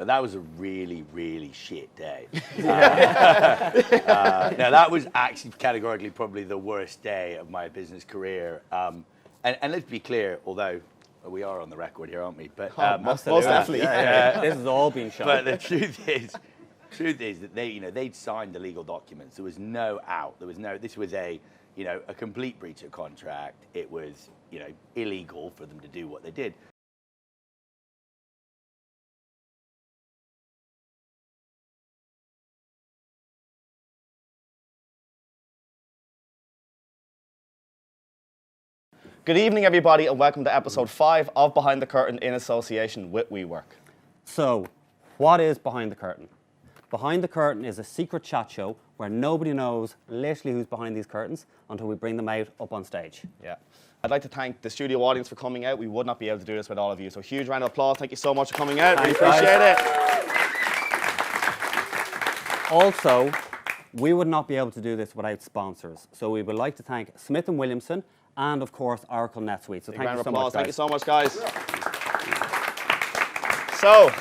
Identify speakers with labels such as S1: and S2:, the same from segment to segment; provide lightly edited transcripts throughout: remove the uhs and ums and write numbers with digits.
S1: That was a really, really shit day. Now, that was actually categorically probably the worst day of my business career. And let's be clear, although we are on the record here, aren't we? But
S2: most definitely.
S3: This has all been shown.
S1: But the truth is that they'd signed the legal documents. There was no out. This was a complete breach of contract. It was, illegal for them to do what they did.
S2: Good evening, everybody, and welcome to episode 5 of Behind the Curtain in association with WeWork.
S3: So, what is Behind the Curtain? Behind the Curtain is a secret chat show where nobody knows literally who's behind these curtains until we bring them out up on stage.
S2: Yeah. I'd like to thank the studio audience for coming out. We would not be able to do this with all of you. So huge round of applause. Thank you so much for coming out. We appreciate it.
S3: Also, we would not be able to do this without sponsors. So we would like to thank Smith & Williamson and, of course, Oracle NetSuite. So thank you so much, guys.
S2: Thank you so much, guys. So,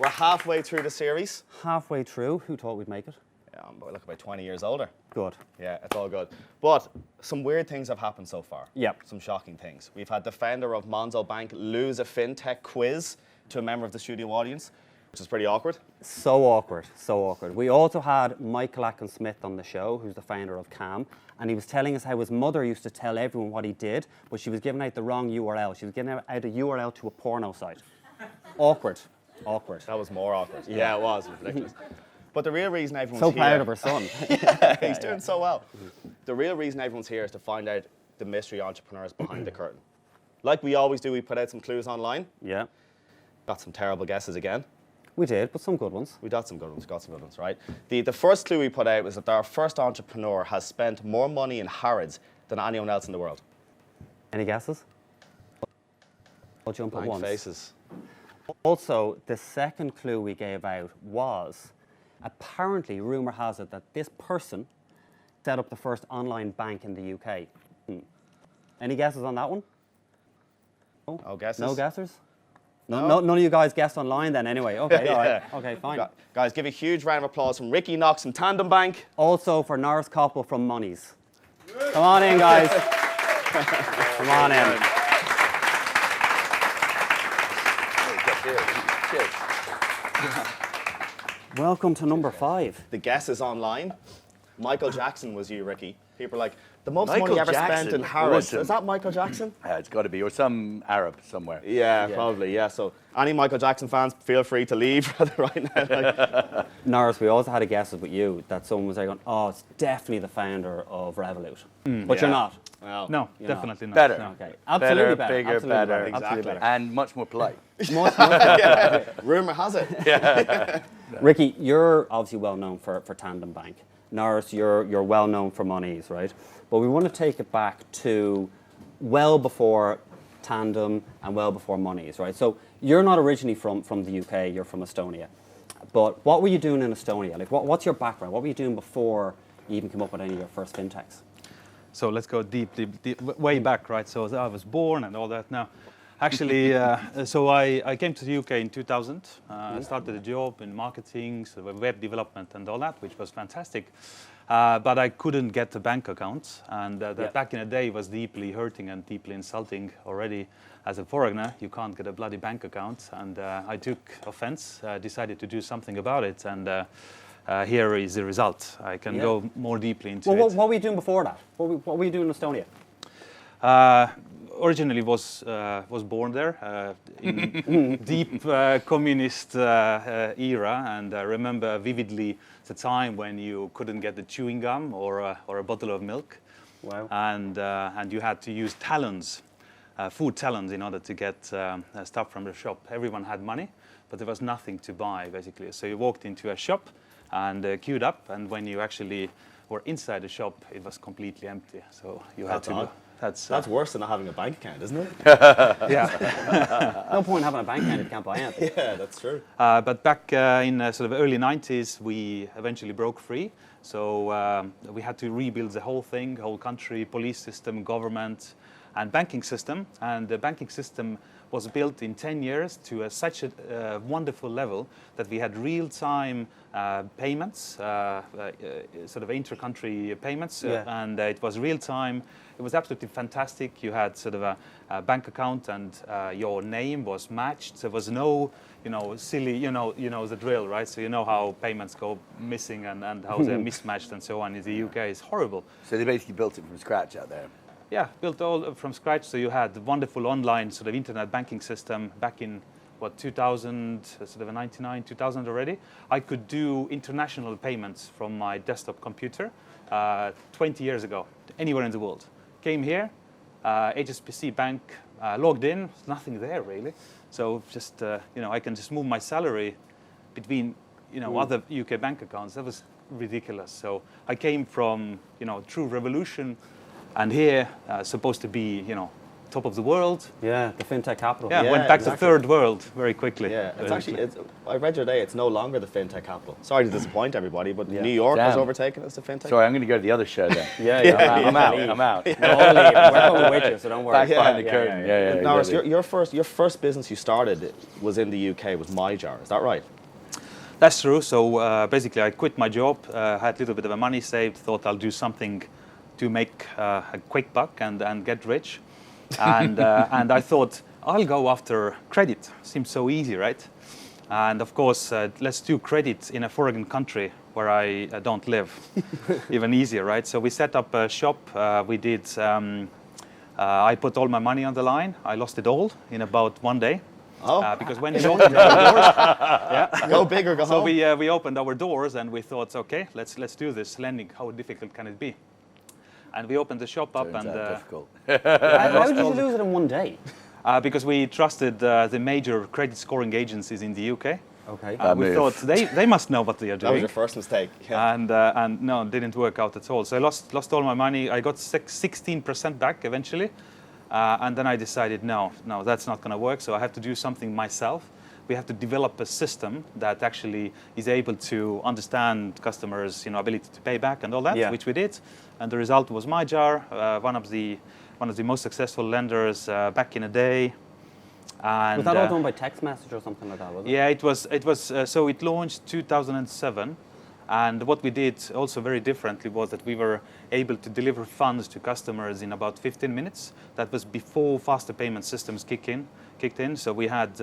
S2: we're halfway through the series.
S3: Halfway through. Who thought we'd make it?
S2: Yeah, look, about 20 years older.
S3: Good.
S2: Yeah, it's all good. But some weird things have happened so far.
S3: Yep.
S2: Some shocking things. We've had the founder of Monzo Bank lose a fintech quiz to a member of the studio audience, which is pretty awkward.
S3: So awkward, so awkward. We also had Michael Atkins-Smith on the show, who's the founder of Calm, and he was telling us how his mother used to tell everyone what he did, but she was giving out the wrong URL. She was giving out a URL to a porno site. Awkward. Awkward.
S2: That was more awkward. Yeah, it was. It was ridiculous. But the real reason everyone's
S3: so
S2: here...
S3: proud of her son.
S2: Yeah, he's doing so well. The real reason everyone's here is to find out the mystery entrepreneurs behind the curtain. Like we always do, we put out some clues online.
S3: Yeah.
S2: Got some terrible guesses again.
S3: We did, but some good ones.
S2: We got some good ones, right? The first clue we put out was that our first entrepreneur has spent more money in Harrods than anyone else in the world.
S3: Any guesses? I'll jump at
S2: Blank
S3: once.
S2: faces.
S3: Also, the second clue we gave out was, apparently, rumour has it that this person set up the first online bank in the UK. Any guesses on that one?
S2: No guesses?
S3: No guessers? No, none of you guys guessed online then anyway. Okay,
S2: Yeah.
S3: all right. Okay, fine.
S2: Guys, give a huge round of applause from Ricky Knox from Tandem Bank.
S3: Also for Norris Koppel from Monese. Come on in, guys. Come on in. Welcome to number 5.
S2: The guess is online. Michael Jackson was you, Ricky. People are like, the most
S1: Michael
S2: money ever
S1: Jackson.
S2: spent in Harrods.
S1: Awesome.
S2: Is that Michael Jackson?
S1: It's got to be, or some Arab somewhere.
S2: Yeah, probably, yeah. So any Michael Jackson fans, feel free to leave right now.
S3: Norris, we also had a guess with you that someone was there going, oh, it's definitely the founder of Revolut. But you're not.
S2: Well,
S4: No, definitely not.
S1: Better.
S4: No.
S3: Okay, absolutely better.
S1: Bigger,
S3: absolutely
S1: better.
S3: Absolutely better.
S1: And much more polite.
S2: Rumour has it.
S3: Ricky, you're obviously well known for Tandem Bank. Norris, you're well known for Monese, right? But we want to take it back to well before Tandem and well before Monese, right? So you're not originally from the UK, you're from Estonia. But what were you doing in Estonia? Like, what's your background? What were you doing before you even came up with any of your first fintechs?
S4: So let's go deep, way back, right? So I was born and all that. Now, actually, so I came to the UK in 2000. I started a job in marketing, so web development and all that, which was fantastic. But I couldn't get a bank account. And that back in the day was deeply hurting and deeply insulting already. As a foreigner, you can't get a bloody bank account. And I took offense, decided to do something about it. And here is the result. I can go more deeply into it.
S3: What were you doing before that? What were you doing in Estonia?
S4: Originally was born there in deep communist era, and I remember vividly the time when you couldn't get the chewing gum or a bottle of milk.
S3: Wow.
S4: And you had to use talons, food talons, in order to get stuff from the shop. Everyone had money, but there was nothing to buy basically. So you walked into a shop and queued up, and when you actually were inside the shop, it was completely empty. So you had to. That's
S2: worse than not having a bank account, isn't it?
S4: yeah.
S3: No point in having a bank account if you can't buy anything.
S2: Yeah, that's true.
S4: But back in sort of early 90s, we eventually broke free. So we had to rebuild the whole thing, whole country, police system, government, and banking system. And the banking system was built in 10 years to such a wonderful level that we had real-time payments, sort of inter-country payments, and it was real-time. It was absolutely fantastic. You had sort of a bank account, and your name was matched. There was no, silly, you know the drill, right? So you know how payments go missing and how they're mismatched and so on. In the UK, it's horrible.
S1: So they basically built it from scratch out there.
S4: Yeah, built all from scratch. So you had the wonderful online sort of internet banking system back in 2000, sort of 99, 2000 already. I could do international payments from my desktop computer 20 years ago, anywhere in the world. Came here, HSBC Bank, logged in, nothing there really. So just, I can just move my salary between, other UK bank accounts. That was ridiculous. So I came from, true revolution, and here, supposed to be, top of the world.
S3: Yeah, the fintech capital.
S4: Yeah, went back to third world very quickly.
S2: Yeah, it's actually, I read today, it's no longer the fintech capital. Sorry to disappoint everybody, but New York has overtaken as the fintech.
S1: Sorry, I'm going to go to the other show then.
S3: I'm out.
S1: I'm out.
S3: We're coming with you, so don't worry.
S1: Back behind the curtain. Yeah.
S2: Norris, your first business you started was in the UK, was MyJar, is that right?
S4: That's true. So basically, I quit my job, had a little bit of money saved, thought I'll do something to make a quick buck and get rich. And I thought, I'll go after credit. Seems so easy, right? And of course, let's do credit in a foreign country where I don't live. Even easier, right? So we set up a shop. I put all my money on the line. I lost it all in about 1 day. Because when we opened our doors,
S2: go big or go home.
S4: So we opened our doors and we thought, okay, let's do this lending. How difficult can it be? And we opened the shop up and
S1: difficult.
S3: How did you lose it in 1 day?
S4: because we trusted the major credit scoring agencies in the UK.
S3: Okay.
S4: We thought they must know what they are doing.
S2: That was your first mistake. Yeah.
S4: And no, it didn't work out at all. So I lost all my money. I got 16% back eventually. And then I decided, no, that's not going to work. So I have to do something myself. We have to develop a system that actually is able to understand customers' ability to pay back and all that, which we did. And the result was MyJar, one of the most successful lenders back in a day. And,
S3: was that all done by text message or something like that? Was it?
S4: Yeah, it was. So it launched 2007. And what we did also very differently was that we were able to deliver funds to customers in about 15 minutes. That was before faster payment systems kicked in. So we had,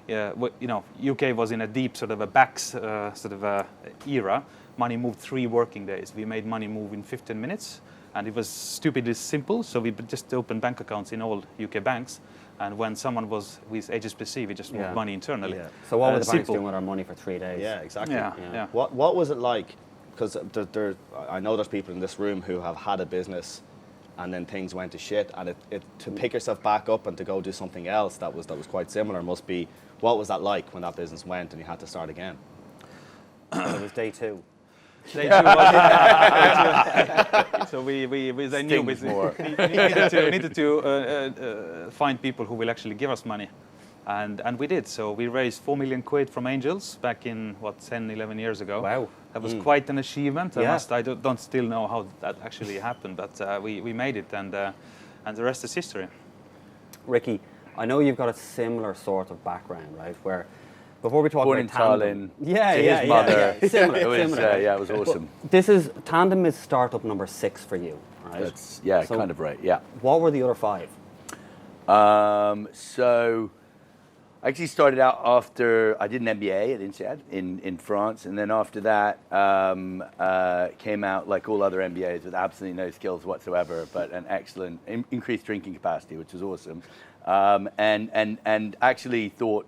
S4: UK was in a deep sort of a era. Money moved 3 working days. We made money move in 15 minutes. And it was stupidly simple. So we just opened bank accounts in all UK banks. And when someone was with HSBC, we just moved money internally.
S3: Yeah. So what were the banks doing with our money for 3 days?
S2: Yeah, exactly.
S4: Yeah.
S2: What was it like? Because I know there's people in this room who have had a business and then things went to shit, and to pick yourself back up and to go do something else that was quite similar must be, what was that like when that business went and you had to start again?
S3: It was day 2.
S4: So we knew we needed to find people who will actually give us money, and we did. So we raised 4 million quid from angels back in 10, 11 years ago.
S3: Wow,
S4: that was quite an achievement.
S3: Yeah.
S4: I don't still know how that actually happened, but we made it, and the rest is history.
S3: Ricky, I know you've got a similar sort of background, right? Where before we talk
S1: Born
S3: about
S1: in
S3: Tandem,
S1: Tallinn, his mother.
S3: Similar,
S1: it was awesome.
S3: Tandem is startup number 6 for you, right?
S1: That's
S3: So
S1: kind of right. Yeah.
S3: What were the other 5?
S1: So I actually started out after I did an MBA at INSEAD in France, and then after that came out like all other MBAs with absolutely no skills whatsoever, but an excellent increased drinking capacity, which was awesome, and actually thought,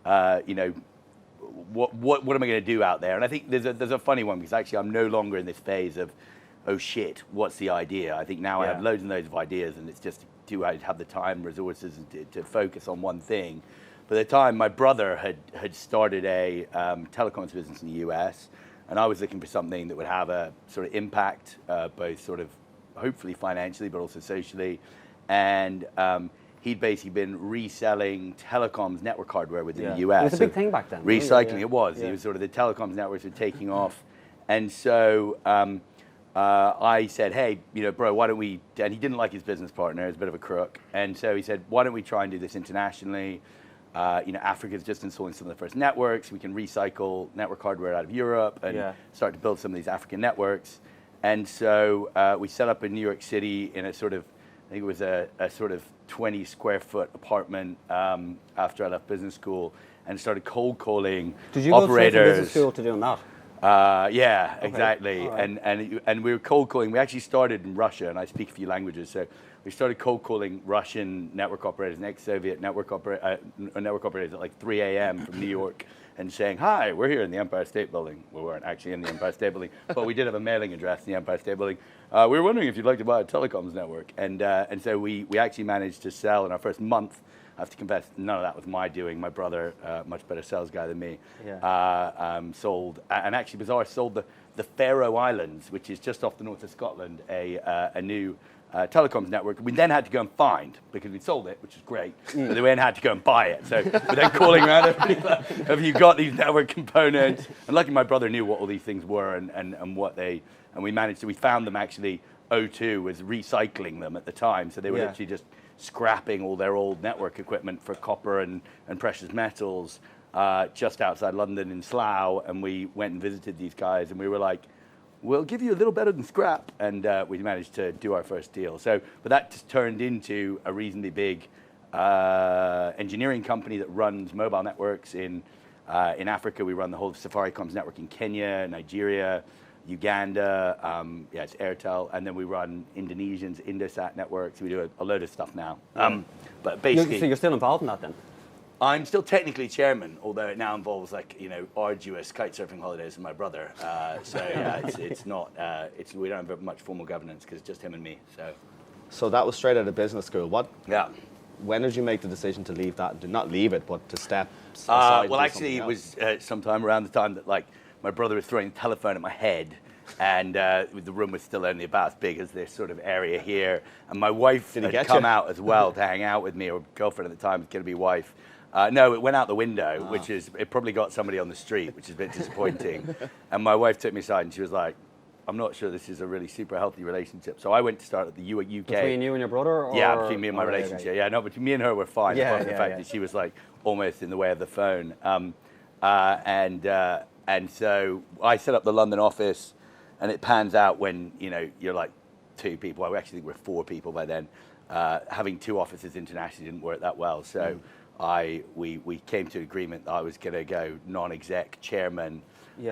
S1: what am I going to do out there? And I think there's a funny one, because actually I'm no longer in this phase of, oh shit, what's the idea? I think now I have loads and loads of ideas, and it's just do I have the time, resources to focus on one thing. By the time my brother had started a telecoms business in the US, and I was looking for something that would have a sort of impact, both sort of hopefully financially, but also socially. And he'd basically been reselling telecoms network hardware within the US.
S3: It was a big thing back then.
S1: Recycling, it was. It was sort of the telecoms networks were taking off. And so I said, hey, bro, why don't we, and he didn't like his business partner, he's a bit of a crook. And so he said, why don't we try and do this internationally? Africa's just installing some of the first networks. We can recycle network hardware out of Europe and start to build some of these African networks. And so we set up in New York City in a sort of, I think it was a sort of 20 square foot apartment after I left business school, and started cold calling operators.
S3: Did you go straight from business school to doing that?
S1: Yeah,
S3: okay.
S1: Exactly. Right. And we were cold calling. We actually started in Russia, and I speak a few languages, so we started cold calling Russian network operators and ex-Soviet network operators at like 3 a.m. from New York, and saying, hi, we're here in the Empire State Building. We weren't actually in the Empire State Building, but we did have a mailing address in the Empire State Building. We were wondering if you'd like to buy a telecoms network. And so we actually managed to sell in our first month. I have to confess, none of that was my doing. My brother, much better sales guy than me, sold, and actually bizarre, sold the Faroe Islands, which is just off the north of Scotland, a new telecoms network. We then had to go and find, because we'd sold it, which is great, but then we then had to go and buy it. So we're then calling around everybody, have you got these network components? And luckily my brother knew what all these things were and what they, and we found them actually. O2 was recycling them at the time, so they were actually just scrapping all their old network equipment for copper and precious metals just outside London in Slough, and we went and visited these guys, and we were like, we'll give you a little better than scrap, and we managed to do our first deal. So, but that just turned into a reasonably big engineering company that runs mobile networks in Africa. We run the whole of Safaricom's network in Kenya, Nigeria, Uganda, it's Airtel, and then we run Indonesian's Indosat networks. We do a load of stuff now. But basically,
S3: so you're still involved in that then?
S1: I'm still technically chairman, although it now involves arduous kite surfing holidays with my brother. It's not. We don't have much formal governance because it's just him and me.
S2: So that was straight out of business school. What?
S1: Yeah.
S2: When did you make the decision to leave that? To not leave it, but to step aside?
S1: Well, actually, it was sometime around the time that my brother was throwing the telephone at my head, and the room was still only about as big as this sort of area here. And my wife had come out as well to hang out with me, or girlfriend at the time was going to be wife. No, it went out the window, which is, it probably got somebody on the street, which is a bit disappointing. And my wife took me aside and she was like, I'm not sure this is a really super healthy relationship. So I went to start at the UK.
S3: Between you and your brother? Or?
S1: Yeah, between me and my relationship. Okay. Yeah, no, but me and her were fine, apart from the fact that she was almost in the way of the phone. And so I set up the London office, and it pans out when you're like two people. I actually think we're four people by then. Having two offices internationally didn't work that well, so we came to an agreement that I was going to go non-exec chairman in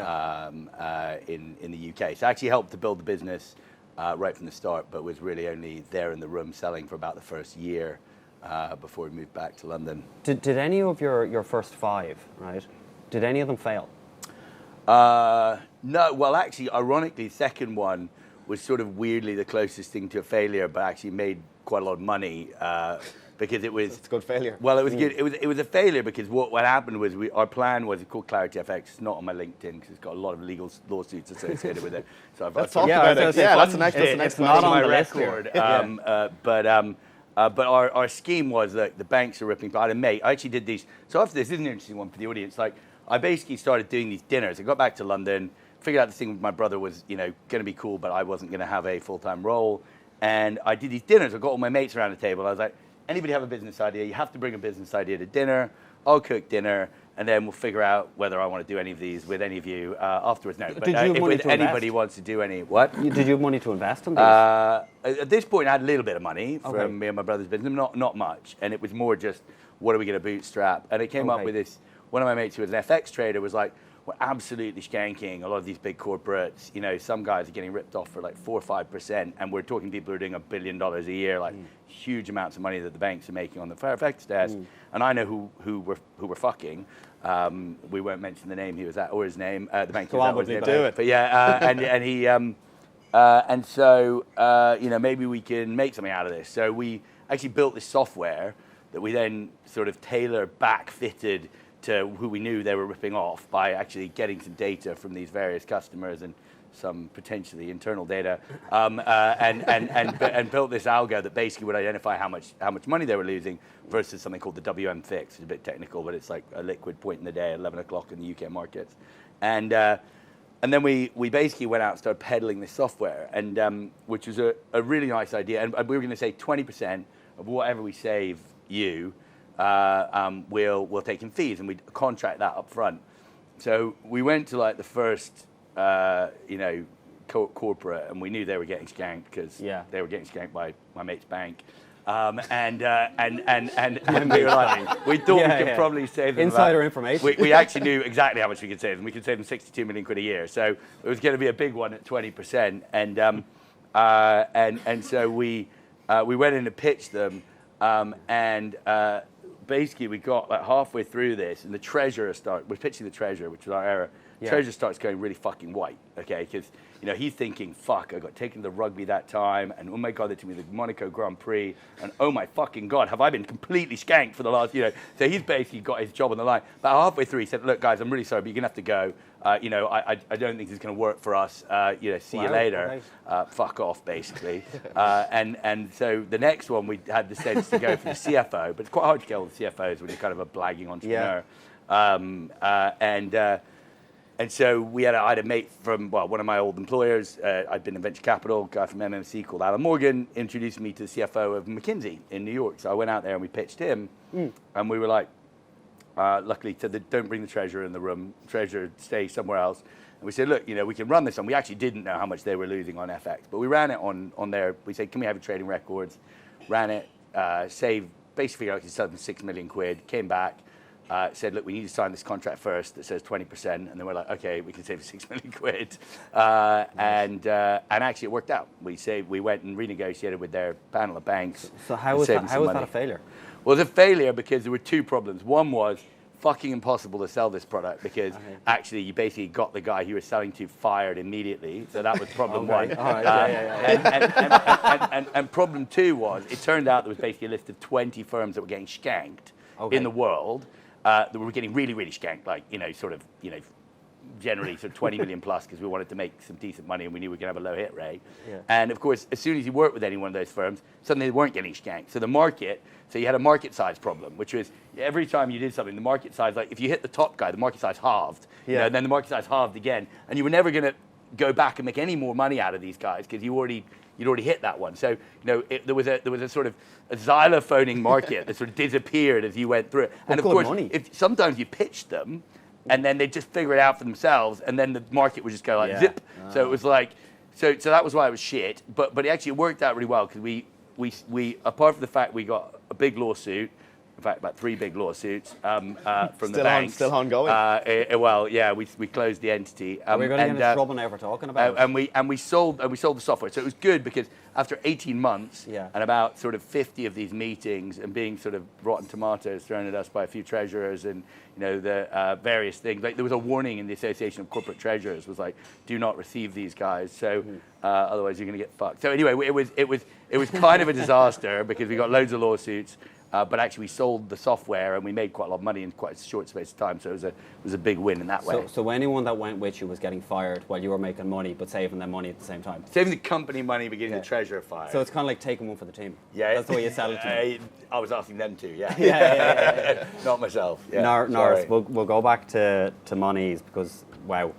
S1: the UK. So I actually helped to build the business right from the start, but was really only there in the room selling for about the first year before we moved back to London.
S3: Did any of your first five, right? Did any of them fail?
S1: No, well, actually, ironically, the second one was sort of weirdly the closest thing to a failure, but actually made quite a lot of money because it was.
S2: It's a good failure.
S1: Well, it was good. It was a failure because what happened was our plan was called Clarity FX. It's not on my LinkedIn because it's got a lot of legal lawsuits associated with it. So
S2: let's talk about it. Yeah, that's the next.
S1: It's not on my record. But our scheme was that the banks are ripping. I had a mate. I actually did these. So after this is an interesting one for the audience. I basically started doing these dinners. I got back to London, figured out this thing with my brother was, going to be cool, but I wasn't going to have a full-time role. And I did these dinners. I got all my mates around the table. I was like, anybody have a business idea? You have to bring a business idea to dinner. I'll cook dinner, and then we'll figure out whether I want to do any of these with any of you afterwards. No, but if anybody wants to do any, what?
S3: Did you have money to invest in these?
S1: At this point, I had a little bit of money from me and my brother's business, not much. And it was more just, what are we going to bootstrap? And it came up with this. One of my mates who was an FX trader was like, we're absolutely skanking a lot of these big corporates. Some guys are getting ripped off for 4 or 5%, and we're talking people who are doing $1 billion a year, huge amounts of money that the banks are making on the FX desk. And I know who we're fucking. We won't mention the name he was at or his name. The bank was at.
S2: Do it.
S1: But yeah, and he and so maybe we can make something out of this. So we actually built this software that we then sort of back-fitted to who we knew they were ripping off by actually getting some data from these various customers and some potentially internal data, and built this algo that basically would identify how much money they were losing versus something called the WM fix. It's a bit technical, but it's like a liquid point in the day at 11 o'clock in the UK markets. And And then we basically went out and started peddling this software, and which was a really nice idea. And we were going to say 20% of whatever we save you, we'll take in fees, and we'd contract that up front. So we went to like the first, corporate, and we knew they were getting skanked because they were getting skanked by my mate's bank. And we were like, we thought we could probably save them
S3: insider information.
S1: We actually knew exactly how much we could save them. We could save them 62 million quid a year. So it was going to be a big one at 20%. And so we went in to pitch them, basically we got like halfway through this, and the treasurer we're pitching the treasurer, which was our error. Treasurer starts going really fucking white, okay? Because he's thinking, fuck, I got taken to the rugby that time, and oh my God, they took me to the Monaco Grand Prix, and oh my fucking God, have I been completely skanked for the last, So he's basically got his job on the line. But halfway through, he said, look, guys, I'm really sorry, but you're gonna have to go. I don't think this is gonna work for us. See you later. Fuck off, basically. And so the next one, we had the sense to go for the CFO, but it's quite hard to get all the CFOs when you're kind of a blagging entrepreneur. And so I had a mate from, one of my old employers. I'd been in venture capital, guy from MMC called Alan Morgan, introduced me to the CFO of McKinsey in New York. So I went out there and we pitched him. And we were like, luckily, don't bring the treasurer in the room. Treasurer, stay somewhere else. And we said, look, we can run this on. We actually didn't know how much they were losing on FX, but we ran it on there. We said, can we have your trading records? Ran it, saved, basically figured out we could sell them 6 million quid, came back. Said, look, we need to sign this contract first that says 20%, and then we're like, okay, we can save 6 million quid, and actually it worked out. We went and renegotiated with their panel of banks.
S3: So how was that a failure?
S1: Well, it was a failure because there were two problems. One was fucking impossible to sell this product because actually you basically got the guy you were selling to fired immediately. So that was problem one.
S3: All right.
S1: And problem two was it turned out there was basically a list of 20 firms that were getting skanked in the world. That were getting really, really skanked, generally sort of 20 million plus, because we wanted to make some decent money and we knew we were going to have a low hit rate. And of course, as soon as you worked with any one of those firms, suddenly they weren't getting skanked. So you had a market size problem, which was every time you did something, the market size, like if you hit the top guy, the market size halved, and then the market size halved again, and you were never going to go back and make any more money out of these guys because you'd already hit that one. So there was a sort of a xylophoning market that sort of disappeared as you went through it. And of course, sometimes you pitched them, and then they'd just figure it out for themselves, and then the market would just go like zip. So it was like, so that was why it was shit. But it actually worked out really well because we apart from the fact we got a big lawsuit. In fact, about 3 big lawsuits from the banks.
S2: Still ongoing.
S1: We closed the entity.
S3: We're going to get into trouble now for talking about it.
S1: And we sold the software. So it was good because after 18 months and about sort of 50 of these meetings and being sort of rotten tomatoes thrown at us by a few treasurers and the various things. Like there was a warning in the Association of Corporate Treasurers was like, do not receive these guys. So otherwise you're going to get fucked. So anyway, it was kind of a disaster because we got loads of lawsuits. But actually, we sold the software and we made quite a lot of money in quite a short space of time. So it was a big win in that way.
S3: So anyone that went with you was getting fired while you were making money, but saving them money at the same time.
S1: Saving the company money, but getting the treasurer fired.
S3: So it's kind of like taking one for the team. Yeah, that's the way you sell it to me.
S1: I was asking them to. Yeah. Not myself. Yeah.
S3: Norris, we'll go back to Monese because wow.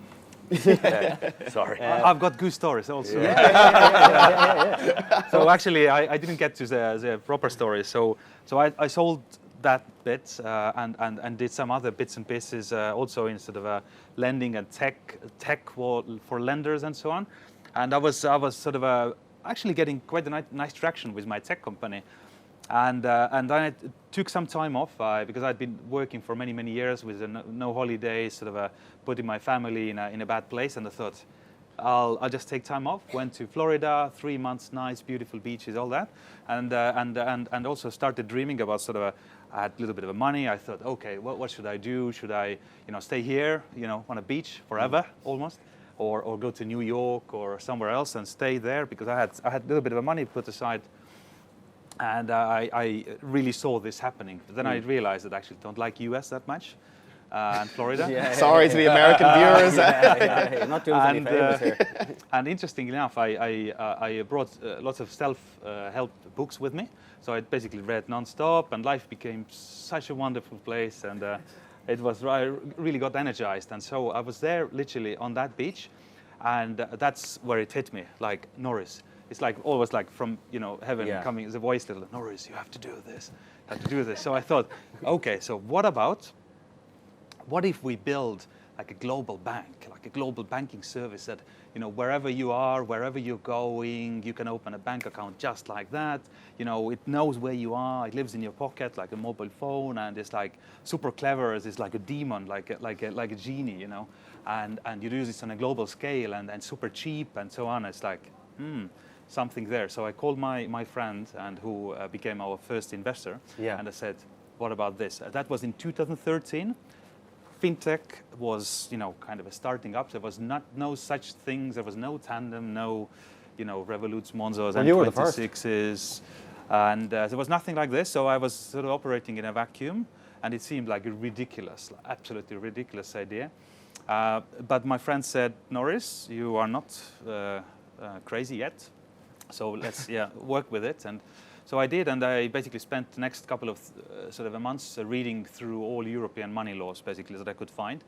S1: Sorry.
S4: I've got good stories also. So actually, I didn't get to the proper story. So I sold that bit and did some other bits and pieces also in sort of lending and tech for lenders and so on. And I was sort of actually getting quite a nice traction with my tech company. And I took some time off because I'd been working for many years with no holidays, sort of putting my family in a bad place. And I thought, I'll just take time off. Went to Florida, 3 months, nice, beautiful beaches, all that, and also started dreaming about sort of I had a little bit of money. I thought, okay, what should I do? Should I, stay here, on a beach forever almost, or go to New York or somewhere else and stay there because I had a little bit of money put aside. And I really saw this happening. But then I realized that I actually don't like US that much, and Florida.
S2: Sorry to the American viewers.
S3: You're not doing any favors here.
S4: And interestingly enough, I brought lots of self-help books with me. So I basically read non-stop, and life became such a wonderful place. And It was I really got energized, and so I was there literally on that beach, and that's where it hit me. Like, Norris, it's like always like from heaven coming the voice, little Norris, you have to do this, you have to do this. So I thought, okay, so what if we build like a global bank, like a global banking service that, wherever you are, wherever you're going, you can open a bank account just like that. It knows where you are, it lives in your pocket like a mobile phone, and it's like super clever, it's like a demon, like a genie, and you do this on a global scale and super cheap and so on. It's like, something there. So I called my friend and who became our first investor, and I said, what about this? That was in 2013. Fintech was, kind of a starting up. There was no such things. There was no Tandem, no, Revolut's, Monzos, and 26s, and there was nothing like this. So I was sort of operating in a vacuum, and it seemed like a ridiculous, absolutely ridiculous idea. But my friend said, Norris, you are not crazy yet, so let's work with it. And so I did, and I basically spent the next couple of sort of months reading through all European money laws, basically, that I could find,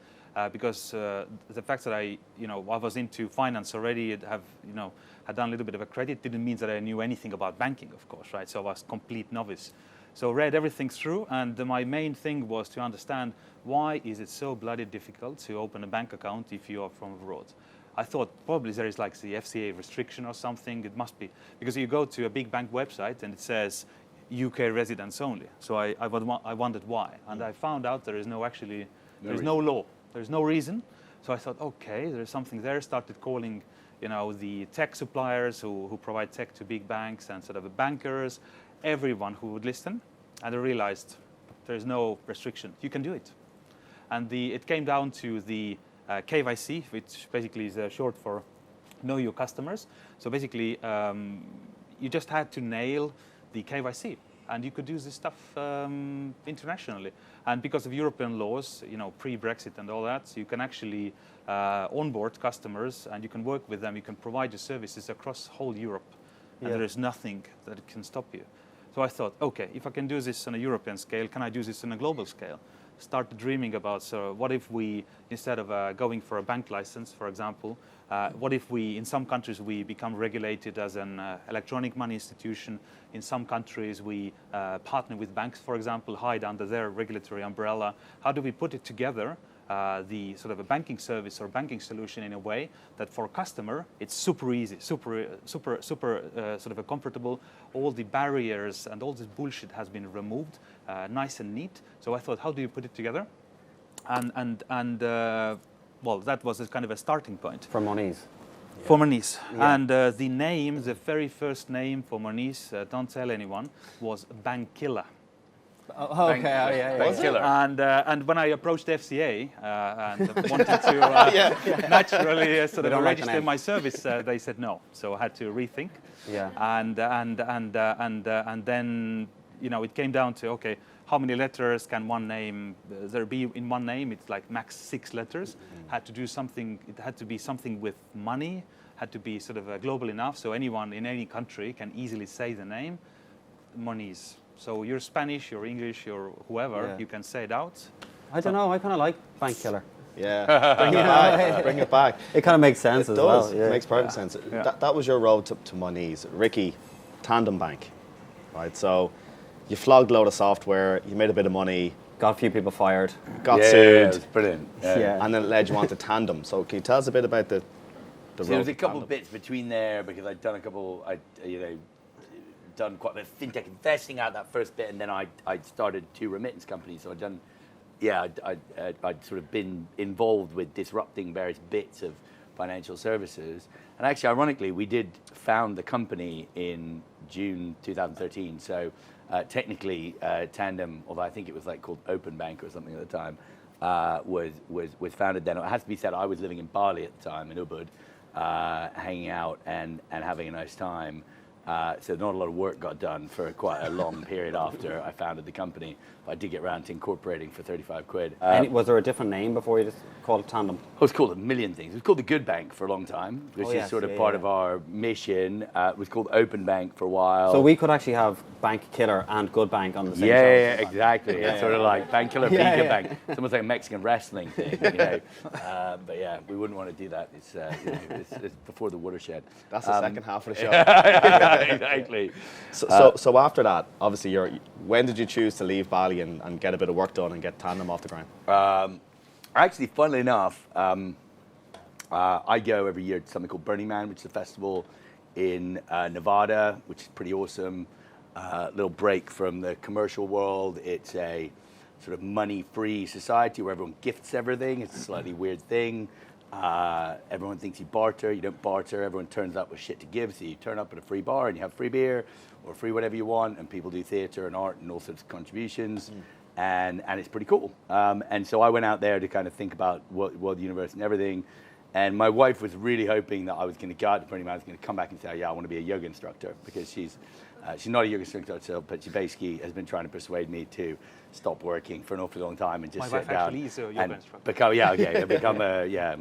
S4: because the fact that I was into finance already, had done a little bit of a credit, didn't mean that I knew anything about banking, of course, right? So I was a complete novice. So read everything through, and my main thing was to understand why is it so bloody difficult to open a bank account if you are from abroad. I thought probably there is like the FCA restriction or something. It must be, because you go to a big bank website and it says UK residents only. So I wondered why, and I found out there is no law, there's no reason. So I thought, okay, there's something there. Started calling, the tech suppliers who provide tech to big banks and sort of the bankers, everyone who would listen, and I realized there's no restriction. You can do it, and it came down to the KYC, which basically is short for Know Your Customers. So basically, you just had to nail the KYC, and you could do this stuff internationally. And because of European laws, pre-Brexit and all that, so you can actually onboard customers, and you can work with them. You can provide your services across whole Europe, and there is nothing that can stop you. So I thought, okay, if I can do this on a European scale, can I do this on a global scale? Started dreaming about, so what if we, instead of going for a bank license, for example, what if we, in some countries, we become regulated as an electronic money institution. In some countries, we partner with banks, for example, hide under their regulatory umbrella. How do we put it together, the sort of a banking service or banking solution in a way that for a customer, it's super easy, super sort of a comfortable. All the barriers and all this bullshit has been removed, nice and neat. So I thought, how do you put it together? And well, that was a kind of a starting point.
S3: For Monese.
S4: For Monese. Yeah. And the name, the very first name for Monese, don't tell anyone, was Bank Killer.
S3: Oh, okay,
S1: Bank Killer.
S4: And when I approached FCA and wanted to naturally sort of register my service, they said no. So I had to rethink.
S3: Yeah.
S4: And then it came down to, okay, how many letters can one name there be in one name? It's like max 6 letters. Had to do something. It had to be something with money. Had to be sort of global enough so anyone in any country can easily say the name. Monese. So you're Spanish, you're English, you're whoever, you can say it out.
S3: I don't know. I kind of like Bank Killer.
S2: Yeah, bring it back. Bring it back.
S3: It kind of makes sense as well.
S2: It makes perfect sense. That was your road to Monese. Ricky, Tandem Bank, right? So you flogged a load of software, you made a bit of money.
S3: Got a few people fired.
S2: Got sued.
S1: Yeah, it was brilliant.
S2: And then it led you on to Tandem. So can you tell us a bit about the road
S1: there was a
S2: to
S1: couple
S2: Tandem?
S1: of bits between there because I'd done done quite a bit of fintech investing out that first bit, and then I'd started 2 remittance companies. So I'd sort of been involved with disrupting various bits of financial services. And actually, ironically, we did found the company in June 2013. So technically, Tandem, although I think it was like called Open Bank or something at the time, was founded then. It has to be said, I was living in Bali at the time, in Ubud, hanging out and having a nice time. So not a lot of work got done for quite a long period after I founded the company. But I did get around to incorporating for 35 quid.
S3: And was there a different name before you just called it Tandem?
S1: It was called a million things. It was called the Good Bank for a long time, which is sort of part of our mission. It was called Open Bank for a while.
S3: So we could actually have Bank Killer and Good Bank on the same show.
S1: Yeah, exactly. It's sort of like Bank Killer, Good Bank. It's almost like a Mexican wrestling thing, you know. But yeah, we wouldn't want to do that. It's, it's before the watershed.
S2: That's the second half of the show.
S1: Exactly.
S2: So after that, obviously, when did you choose to leave Bali and get a bit of work done and get Tandem off the ground?
S1: Actually, funnily enough, I go every year to something called Burning Man, which is a festival in Nevada, which is pretty awesome. Little break from the commercial world. It's a sort of money-free society where everyone gifts everything. It's a slightly weird thing. Everyone thinks you barter. You don't barter. Everyone turns up with shit to give. So you turn up at a free bar and you have free beer or free whatever you want, and people do theatre and art and all sorts of contributions. And it's pretty cool. And so I went out there to kind of think about world universe and everything. And my wife was really hoping that I was going to go out to Burning Man. I was going to come back and say, yeah, I want to be a yoga instructor, because she's not a yoga instructor herself, but she basically has been trying to persuade me to stop working for an awfully long time and just sit down.
S4: My wife actually is a yoga instructor.
S1: Become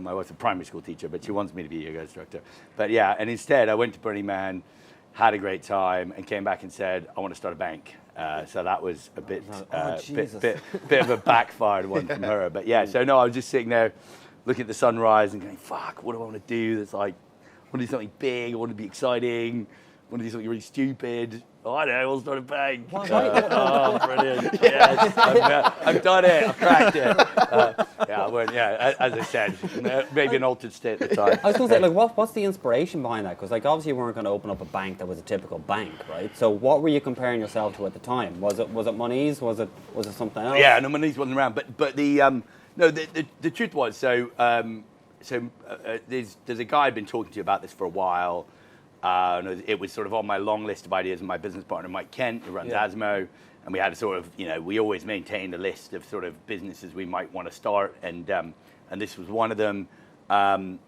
S1: my wife's a primary school teacher, but she wants me to be a yoga instructor. But yeah, and instead I went to Burning Man, had a great time, and came back and said, I want to start a bank. So that was a bit of a backfired one from her. But yeah, so no, I was just sitting there looking at the sunrise and going, fuck, what do I want to do? That's like, I want to do something big, I want to be exciting, I want to do something really stupid. Oh, I don't know, I'll start a bank. Oh, brilliant. Yes, I've done it, I've cracked it. As I said, maybe an altered state at the time.
S3: I was going to say, like, what's the inspiration behind that? Because, like, obviously you weren't going to open up a bank that was a typical bank, right? So what were you comparing yourself to at the time? Was it Monese? Was it something else?
S1: Yeah, no, Monese wasn't around. But the truth was, there's a guy I'd been talking to about this for a while. It was sort of on my long list of ideas, and my business partner, Mike Kent, who runs Asmo, and we had a sort of, we always maintained a list of sort of businesses we might want to start, and this was one of them. And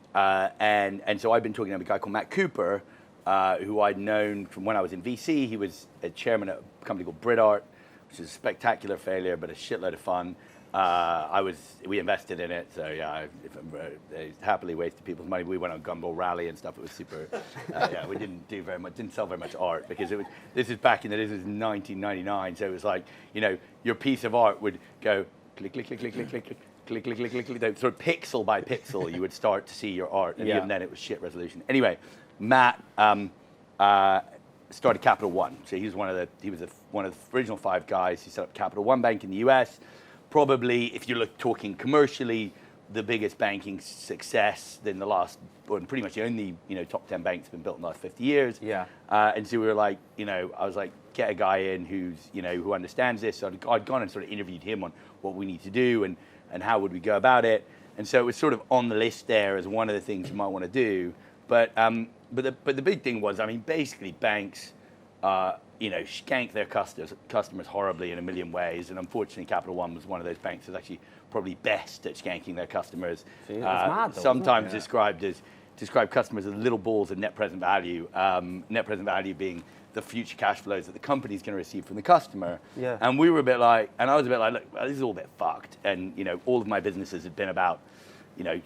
S1: so I've been talking to a guy called Matt Cooper, who I'd known from when I was in VC. He was a chairman at a company called BritArt, which is a spectacular failure, but a shitload of fun. We invested in it, so yeah, I happily wasted people's money. We went on Gumball Rally and stuff. It was super. We didn't do very much, didn't sell very much art, because this is 1999, so it was like, your piece of art would go click, click, click, click, click, click, click, click, click, click, click, click, sort of pixel by pixel, you would start to see your art, and even then it was shit resolution. Anyway, Matt started Capital One, so he was one of the original 5 guys who set up Capital One Bank in the US. Probably, if you're talking commercially, the biggest banking success in the last, or pretty much the only, top 10 banks been built in the last 50 years.
S3: Yeah.
S1: And so we were like, I was like, get a guy in who understands this. So I'd gone and sort of interviewed him on what we need to do and how would we go about it. And so it was sort of on the list there as one of the things you might want to do. But the big thing was, basically banks, skank their customers horribly in a million ways, and unfortunately Capital One was one of those banks that's actually probably best at skanking their customers.
S3: See, mad though,
S1: sometimes describe customers as little balls of net present value, net present value being the future cash flows that the company's going to receive from the customer.
S3: Yeah.
S1: And we were a bit like, and I was a bit like, look, this is all a bit fucked, and all of my businesses have been about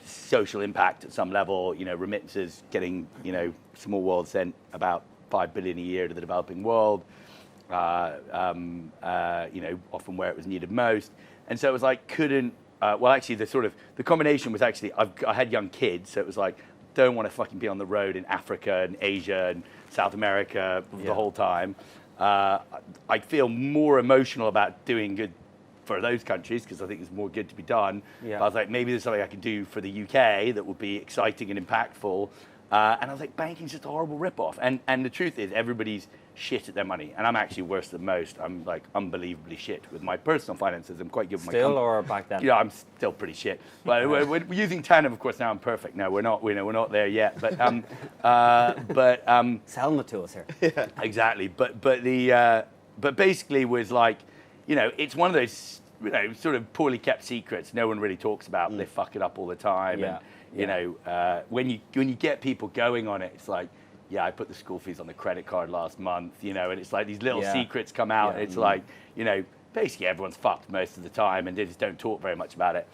S1: social impact at some level, remittances, getting small world sent about 5 billion a year to the developing world, often where it was needed most. And so it was like, the combination was actually, I had young kids, so it was like, don't want to fucking be on the road in Africa and Asia and South America the whole time. I feel more emotional about doing good for those countries, because I think there's more good to be done.
S3: Yeah.
S1: But I was like, maybe there's something I can do for the UK that would be exciting and impactful. And I was like, banking's just a horrible ripoff. And the truth is, everybody's shit at their money. And I'm actually worse than most. I'm like unbelievably shit with my personal finances. I'm quite good with my
S3: Still, or back then?
S1: Yeah, I'm still pretty shit. But we're using Tandem, of course. Now I'm perfect. No, we're not. We're not there yet. But
S3: selling it to us here.
S1: Yeah. Exactly. But basically was like, it's one of those sort of poorly kept secrets no one really talks about. They fuck it up all the time.
S3: Yeah.
S1: And, when you get people going on it, it's like, yeah, I put the school fees on the credit card last month, you know, and it's like these little
S3: Yeah.
S1: secrets come out.
S3: Yeah.
S1: And it's like, you know, basically everyone's fucked most of the time and they just don't talk very much about it.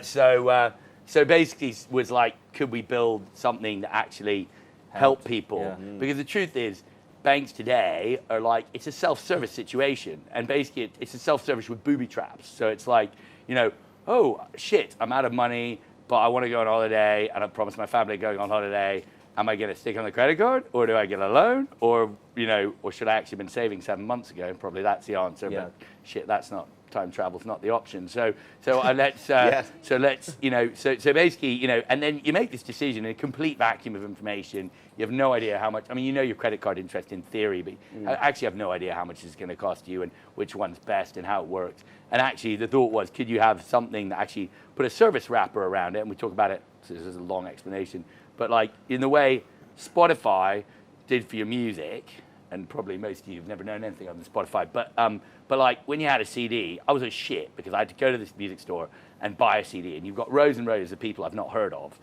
S1: So basically was like, could we build something that actually help people?
S3: Yeah.
S1: Because the truth is, banks today are like, it's a self-service situation. And basically it's a self-service with booby traps. So it's like, you know, oh shit, I'm out of money, but I want to go on holiday and I promised my family going on holiday. Am I going to stick on the credit card or do I get a loan? Or, you know, or should I actually been saving 7 months ago? Probably that's the answer,
S3: Yeah.
S1: but shit, that's not, time travel's not the option. So let's,
S2: Yes.
S1: so let's, you know, so basically, you know, and then you make this decision in a complete vacuum of information. You have no idea how much, I mean, you know your credit card interest in theory, but I actually have no idea how much it's going to cost you and which one's best and how it works. And actually the thought was, could you have something that actually put a service wrapper around it? And we talk about it, so this is a long explanation, but like in the way Spotify did for your music, and probably most of you have never known anything other than Spotify, but like when you had a CD, I was a shit because I had to go to this music store and buy a CD, and you've got rows and rows of people I've not heard of,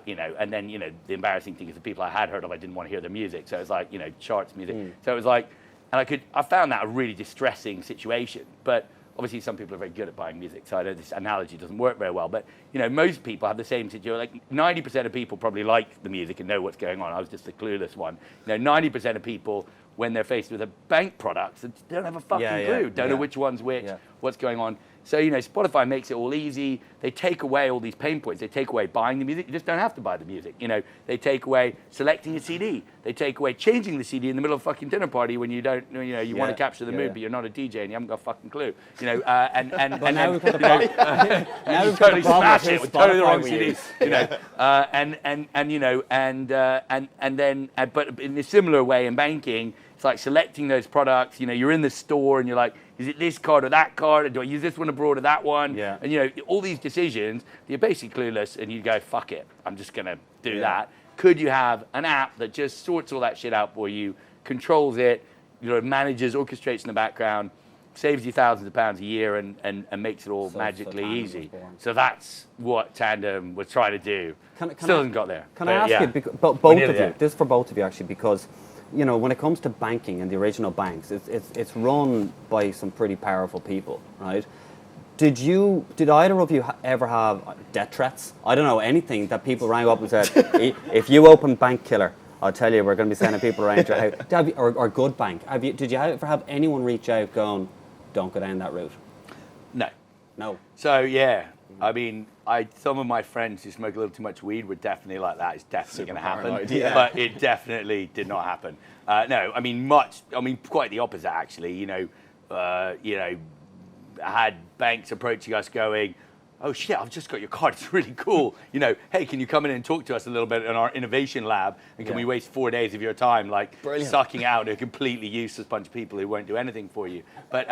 S1: you know, and then, you know, the embarrassing thing is the people I had heard of, I didn't want to hear their music, so it was like, you know, charts music. So it was like, and I found that a really distressing situation, but obviously some people are very good at buying music, so I know this analogy doesn't work very well, but, you know, most people have the same situation. Like 90% of people probably like the music and know what's going on. I was just the clueless one. You know, 90% of people, when they're faced with a bank product, they don't have a fucking clue, don't know which one's which, what's going on. So, you know, Spotify makes it all easy. They take away all these pain points. They take away buying the music. You just don't have to buy the music. You know, they take away selecting a CD. They take away changing the CD in the middle of a fucking dinner party when you don't, you know, you want to capture the mood, but you're not a DJ and you haven't got a fucking clue. You know, and
S3: now we've got the problem.
S1: and you totally smash it with totally the wrong CD. You know, and you know, and then, but in a similar way in banking, it's like selecting those products. You know, you're in the store and you're like, is it this card or that card? Or do I use this one abroad or that one?
S3: Yeah.
S1: And you know, all these decisions, you're basically clueless and you go, fuck it, I'm just gonna do that. Could you have an app that just sorts all that shit out for you, controls it, you know, manages, orchestrates in the background, saves you thousands of pounds a year and makes it all magically easy. So that's what Tandem was trying to do. Still hasn't got there.
S3: Can I ask you, both of you, this is for both of you actually, because you know, when it comes to banking and the original banks, it's run by some pretty powerful people, right? Did either of you ever have death threats? I don't know, anything that people rang up and said, if you open Bank Killer, I'll tell you, we're going to be sending people around your house. Or Good Bank. Did you ever have anyone reach out going, don't go down that route? No.
S1: So, yeah, I mean, some of my friends who smoke a little too much weed were definitely like that. It's definitely going to happen. But it definitely did not happen. No, I mean, quite the opposite, actually. You know, I had banks approaching us going, oh shit, I've just got your card, it's really cool. You know, hey, can you come in and talk to us a little bit in our innovation lab? And can we waste 4 days of your time, like, sucking out a completely useless bunch of people who won't do anything for you? But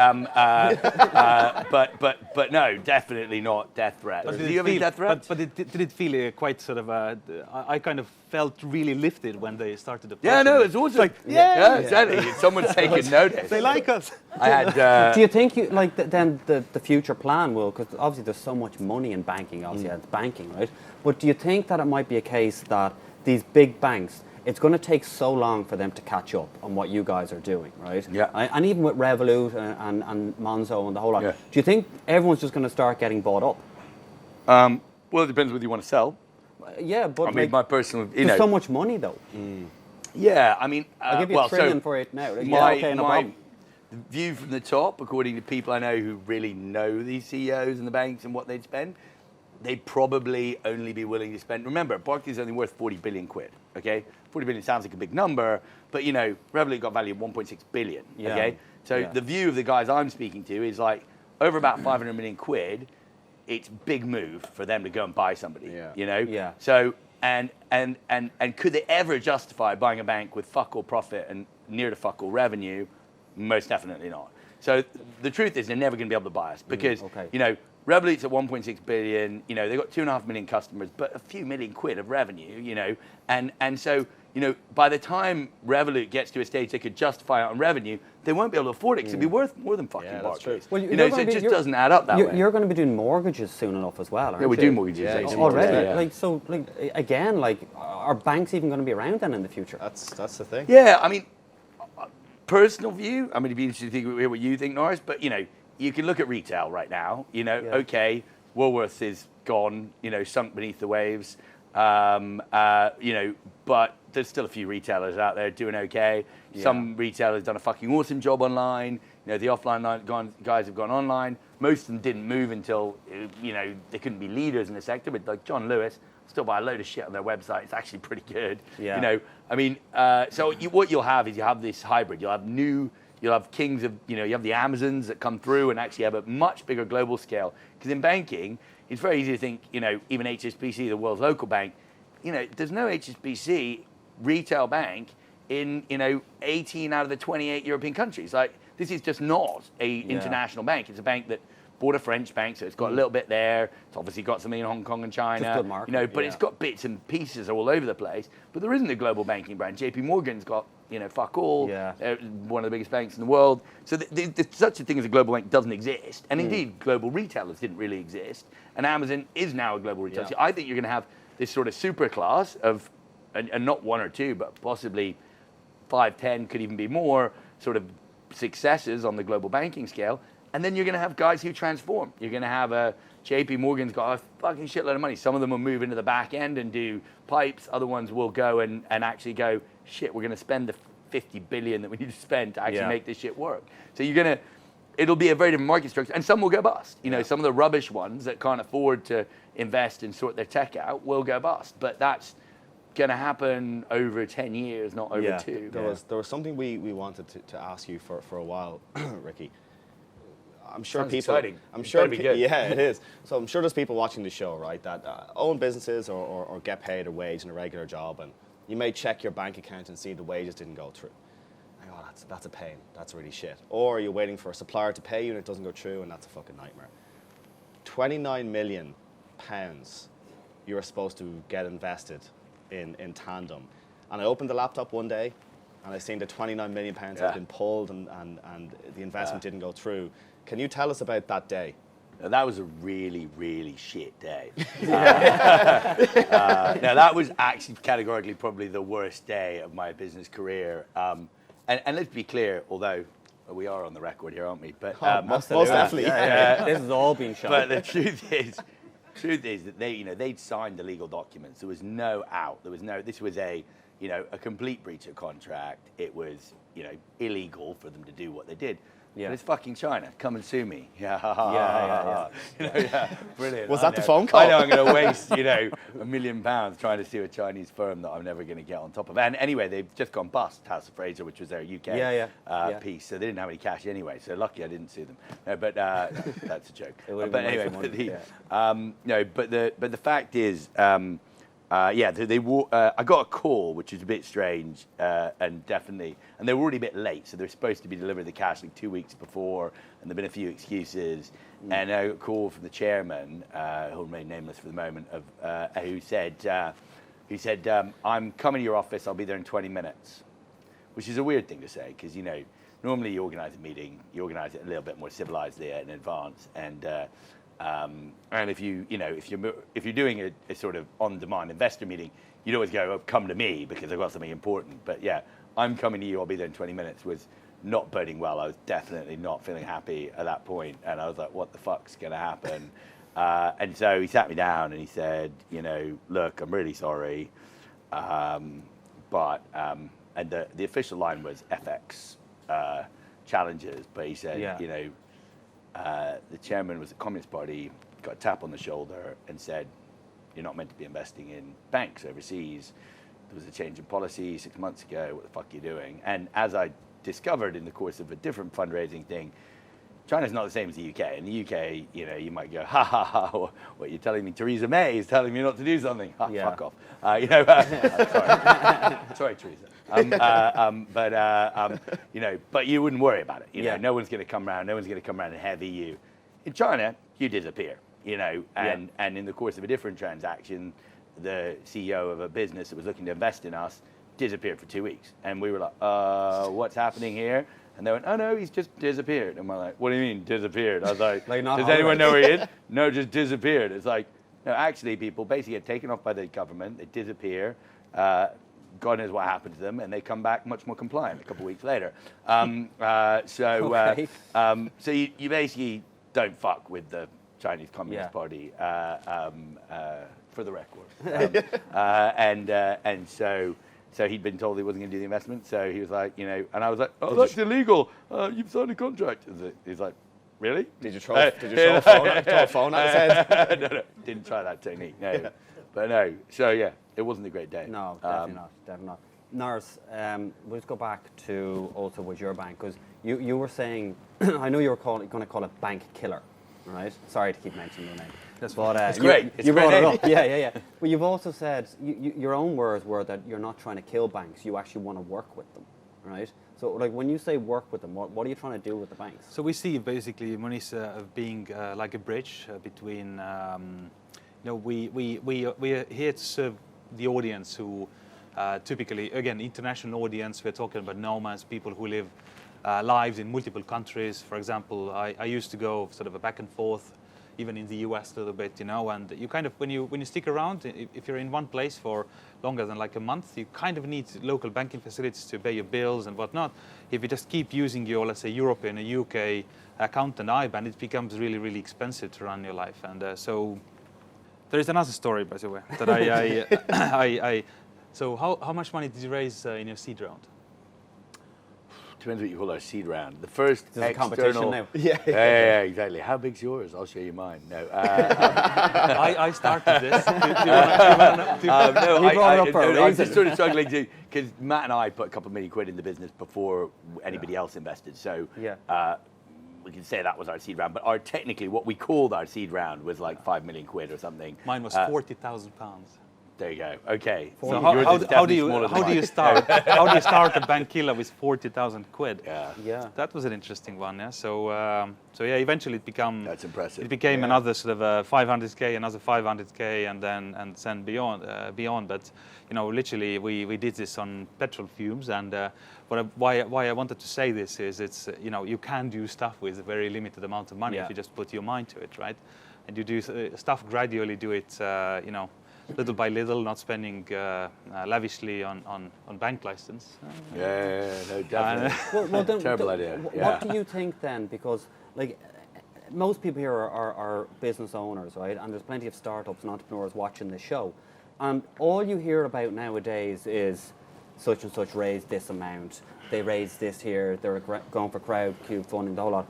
S1: but no, definitely not death threats. Do you have any death threats?
S4: But did it feel quite sort of, I kind of felt really lifted when they started the
S1: process. Yeah, no, it's awesome. Like, yeah, exactly. Someone's taking notice.
S4: They like us.
S1: I had.
S3: Do you think then the future plan will, because obviously there's so much money in banking, obviously it's banking, right? But do you think that it might be a case that these big banks, it's going to take so long for them to catch up on what you guys are doing, right?
S1: Yeah.
S3: And even with Revolut and Monzo and the whole lot, do you think everyone's just going to start getting bought up?
S1: Well, it depends whether you want to sell.
S3: Yeah, but
S1: I mean, my personal,
S3: there's so much money though.
S1: Yeah, I mean,
S3: I'll give you a trillion for it now.
S1: My view from the top, according to people I know who really know these CEOs and the banks and what they'd spend, they'd probably only be willing to spend. Remember, Barclays is only worth 40 billion quid. Okay, 40 billion sounds like a big number, but you know, Revolut got value of 1.6 billion. Okay, so the view of the guys I'm speaking to is like over about 500 million quid. It's big move for them to go and buy somebody. You know.
S3: Yeah.
S1: So and could they ever justify buying a bank with fuck all profit and near to fuck all revenue? Most definitely not. So the truth is they're never going to be able to buy us because, you know, Revolut's at 1.6 billion. You know, they've got 2.5 million customers, but a few million quid of revenue. You know, and so you know, by the time Revolut gets to a stage they could justify it on revenue, they won't be able to afford it because it'd be worth more than fucking Barclays.
S3: Well,
S1: you know, so it just doesn't add up that way.
S3: You're going to be doing mortgages soon enough as well, aren't you?
S1: Yeah, we do mortgages
S3: already.
S1: Yeah.
S3: Like so, like again, like are banks even going to be around then in the future?
S2: That's the thing.
S1: Yeah, I mean, personal view. I mean, it'd be interesting to hear what you think, Norris. But you know, you can look at retail right now. You know, okay, Woolworths is gone. You know, sunk beneath the waves. You know, but there's still a few retailers out there doing okay. Yeah. Some retailers done a fucking awesome job online. You know, the offline guys have gone online. Most of them didn't move until, you know, they couldn't be leaders in the sector. But like John Lewis, still buy a load of shit on their website. It's actually pretty good. Yeah. You know, I mean, so what you'll have is you have this hybrid. You'll have kings of, you know, you have the Amazons that come through and actually have a much bigger global scale. Because in banking, it's very easy to think, you know, even HSBC, the world's local bank, you know, there's no HSBC retail bank in, you know, 18 out of the 28 European countries. Like, this is just not a international bank. It's a bank that bought a French bank, so it's got a little bit there. It's obviously got something in Hong Kong and China.
S3: Just good market,
S1: you know, but it's got bits and pieces all over the place. But there isn't a global banking brand. JP Morgan's got, you know, fuck all. Yeah. They're one of the biggest banks in the world. So such a thing as a global bank doesn't exist. And indeed, global retailers didn't really exist. And Amazon is now a global retailer. So I think you're going to have this sort of super class of, and not one or two, but possibly 5, 10, could even be more, sort of successes on the global banking scale. And then you're going to have guys who transform. You're going to have a JP Morgan's got a fucking shitload of money. Some of them will move into the back end and do pipes. Other ones will go and actually go, shit, we're going to spend the 50 billion that we need to spend to actually make this shit work. So you're going to, it'll be a very different market structure. And some will go bust. You know, some of the rubbish ones that can't afford to invest and sort their tech out will go bust. But that's going to happen over 10 years, not over 2.
S2: There was something we wanted to ask you for a while, Ricky. I'm sure
S1: Sounds
S2: people.
S1: exciting.
S2: I'm sure.
S1: Be good.
S2: Yeah, it is. So I'm sure there's people watching the show, right, that own businesses or get paid a wage in a regular job, and you may check your bank account and see the wages didn't go through. And oh, that's a pain. That's really shit. Or you're waiting for a supplier to pay you and it doesn't go through, and that's a fucking nightmare. 29 million pounds you were supposed to get invested in Tandem, and I opened the laptop one day, and I seen that 29 million pounds had been pulled, and the investment didn't go through. Can you tell us about that day?
S1: That was a really, really shit day. Now, that was actually categorically probably the worst day of my business career. And let's be clear, although we are on the record here, aren't we? But
S2: most definitely.
S3: This has all been shot.
S1: But the truth is that they'd signed the legal documents. There was no out. This was a complete breach of contract. It was, you know, illegal for them to do what they did. Yeah. But it's fucking China. Come and sue me. Yeah. Brilliant.
S2: Was that the phone call?
S1: I know I'm going to waste, you know, £1 million trying to sue a Chinese firm that I'm never going to get on top of. And anyway, they've just gone bust, House of Fraser, which was their UK piece. So they didn't have any cash anyway. So lucky I didn't sue them. No, but that's a joke. But anyway, but the fact is, I got a call, which is a bit strange, and they were already a bit late, so they were supposed to be delivering the cash like 2 weeks before, and there'd been a few excuses, and I got a call from the chairman, who'll remain nameless for the moment, who said, I'm coming to your office, I'll be there in 20 minutes, which is a weird thing to say, because, you know, normally you organise a meeting, you organise it a little bit more civilisedly in advance, and if you're doing a sort of on-demand investor meeting, you'd always go, come to me because I've got something important. But yeah, I'm coming to you, I'll be there in 20 minutes was not boding well. I was definitely not feeling happy at that point. And I was like, what the fuck's going to happen? And so he sat me down and he said, you know, look, I'm really sorry. And the official line was FX challenges. But he said, you know, the chairman was the Communist Party, got a tap on the shoulder and said, you're not meant to be investing in banks overseas. There was a change in policy 6 months ago. What the fuck are you doing? And as I discovered in the course of a different fundraising thing, China's not the same as the UK. In the UK, you know, you might go, ha ha ha, what you're telling me, Theresa May is telling me not to do something. Fuck off. Sorry, Theresa. But you wouldn't worry about it. You know, no one's going to come around. No one's going to come around and heavy you. In China, you disappear, you know, and in the course of a different transaction, the CEO of a business that was looking to invest in us disappeared for 2 weeks. And we were like, what's happening here? And they went, oh no, he's just disappeared. And we're like, what do you mean disappeared? I was like, does anyone know where he is? No, just disappeared. It's like, no, actually people basically get taken off by the government, they disappear, God knows what happened to them, and they come back much more compliant a couple of weeks later. So you basically don't fuck with the Chinese Communist Party, for the record. And so he'd been told he wasn't going to do the investment, so he was like, you know, and I was like, oh, that's illegal. You've signed a contract. He's like, really?
S2: Did you throw a phone at his head?
S1: No, didn't try that technique, no. Yeah. But no, so yeah, it wasn't a great day.
S3: No, definitely not. Norris, we'll just go back to also with your bank, because you were saying, I know you were going to call it bank killer, right? Sorry to keep mentioning your name.
S1: It's
S3: great.
S1: You brought it up.
S3: Yeah. But you've also said, your own words were that you're not trying to kill banks, you actually want to work with them, right? So like when you say work with them, what are you trying to do with the banks?
S4: So we see basically Monese being like a bridge between, you know, we're here to serve the audience who typically, again, international audience. We're talking about nomads, people who live lives in multiple countries. For example, I used to go sort of a back and forth, even in the US a little bit, you know, and you kind of, when you stick around, if you're in one place for longer than like a month, you kind of need local banking facilities to pay your bills and whatnot. If you just keep using your, let's say, European or UK account and IBAN, it becomes really, really expensive to run your life. And so there is another story, by the way, that so how much money did you raise in your seed round?
S1: Depends what you call our seed round. The first
S3: There's external... competition now.
S1: Yeah, exactly. How big's yours? I'll show you mine. No.
S4: I started this.
S1: I'm just sort of struggling to, because Matt and I put a couple of million quid in the business before anybody else invested. So we can say that was our seed round. But technically, what we called our seed round was like 5 million quid or something.
S4: Mine was £40,000.
S1: There you go. Okay.
S4: So how do you start? How do you start a bank killer with 40,000 quid?
S1: Yeah.
S4: That was an interesting one. Yeah. So eventually it became.
S1: That's impressive.
S4: It became another sort of 500k, another 500k, and then beyond. But you know, literally we did this on petrol fumes. And why I wanted to say this is it's you know, you can do stuff with a very limited amount of money if you just put your mind to it, right? And you do stuff gradually. Do it you know, little by little, not spending lavishly on bank license.
S1: No, definitely.
S3: Well, then,
S1: terrible idea.
S3: What do you think then? Because like most people here are business owners, right? And there's plenty of startups and entrepreneurs watching this show, and all you hear about nowadays is such and such raised this amount, they raised this here, they're going for crowd funding, the whole lot.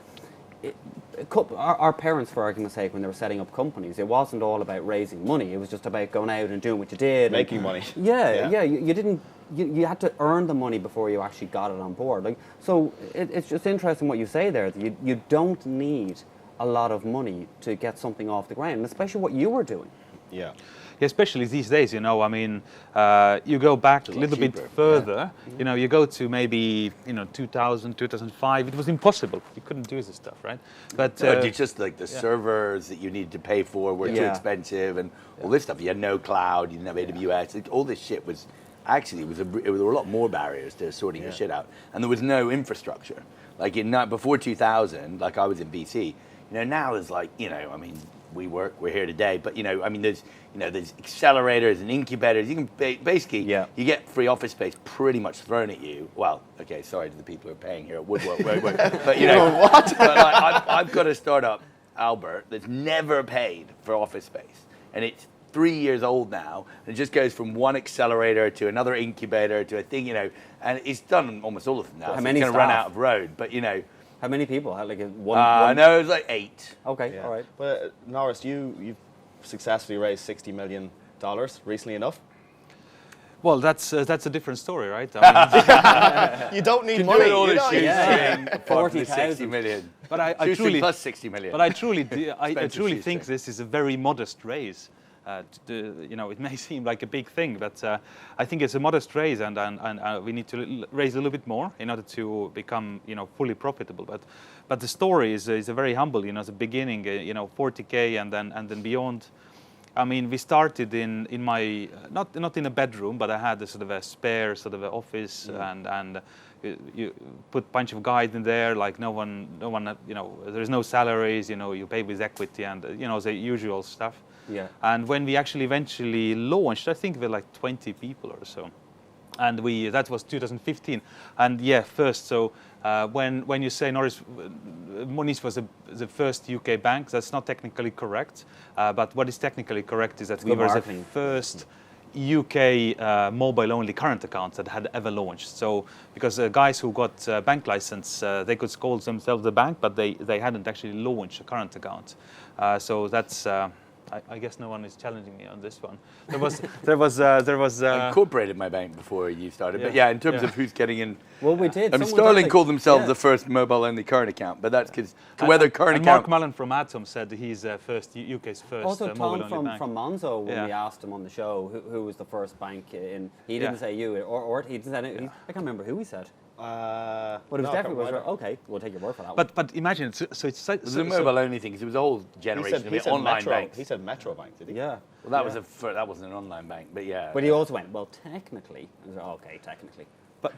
S3: Our parents, for argument's sake, when they were setting up companies, it wasn't all about raising money. It was just about going out and doing what you did,
S2: making money.
S3: Yeah. You didn't. You had to earn the money before you actually got it on board. Like, so it's just interesting what you say there. That you don't need a lot of money to get something off the ground, and especially what you were doing.
S2: Yeah.
S4: Especially these days, you know, I mean, you go back a little bit further, you know, you go to maybe, you know, 2000, 2005, it was impossible. You couldn't do this stuff, right? But
S1: it's just like the servers that you needed to pay for were too expensive and all this stuff. You had no cloud, you didn't have AWS. All this shit was, actually, there were a lot more barriers to sorting your shit out. And there was no infrastructure. Like before 2000, like I was in BC, you know, now there's like, you know, I mean, we're here today, but you know, I mean, there's accelerators and incubators. You can basically, you get free office space pretty much thrown at you. Well, okay, sorry to the people who are paying here at Woodwork, but you know what? But like, I've got a startup, Albert, that's never paid for office space, and it's 3 years old now, and it just goes from one accelerator to another incubator to a thing, you know, and it's done almost all of them now.
S3: How many
S1: it's going to run out of road, but you know.
S3: How many people? Like one?
S1: No, it was like 8.
S3: Okay, all right.
S2: But Norris, you've successfully raised $60 million recently enough.
S4: Well, that's a different story, right? I
S2: mean, you don't need money.
S1: All this shit,
S3: 40,000
S1: million.
S4: But I truly
S1: plus 60 million.
S4: But I truly think this is a very modest raise. it may seem like a big thing, but I think it's a modest raise, and we need to raise a little bit more in order to become, fully profitable. But the story is a very humble. The beginning, 40K, and then beyond. I mean, we started in my not in a bedroom, but I had a sort of a spare sort of a office, and you put a bunch of guys in there, like no one, there's no salaries, you pay with equity and the usual stuff.
S3: Yeah.
S4: And when we actually eventually launched, I think we were like 20 people or so. And that was 2015. And first, so when you say Norris, Monese was the first UK bank, that's not technically correct. But what is technically correct is that we were the first UK mobile-only current accounts that had ever launched. So because guys who got bank license, they could call themselves a bank, but they hadn't actually launched a current account. So that's. I guess no one is challenging me on this one. There was.
S1: I incorporated my bank before you started, but in terms of who's getting in.
S3: Well, we did.
S1: Starling called themselves the first mobile-only current account, but that's because whether current
S4: and
S1: account.
S4: Mark Mullen from Atom said he's UK's first
S3: also,
S4: mobile-only
S3: Tom
S4: bank.
S3: from Monzo, when we asked him on the show who was the first bank in, he didn't say you, or he didn't say anything. I can't remember who he said. But it was definitely okay. We'll take your word for that.
S4: But imagine, so it's
S1: it was a mobile-only thing because it was a whole generation of online banks.
S2: He said Metro Bank, did he?
S3: Yeah.
S1: Well, that was that wasn't an online bank, but
S3: But he also went, well, technically. I was like, okay, technically.
S4: But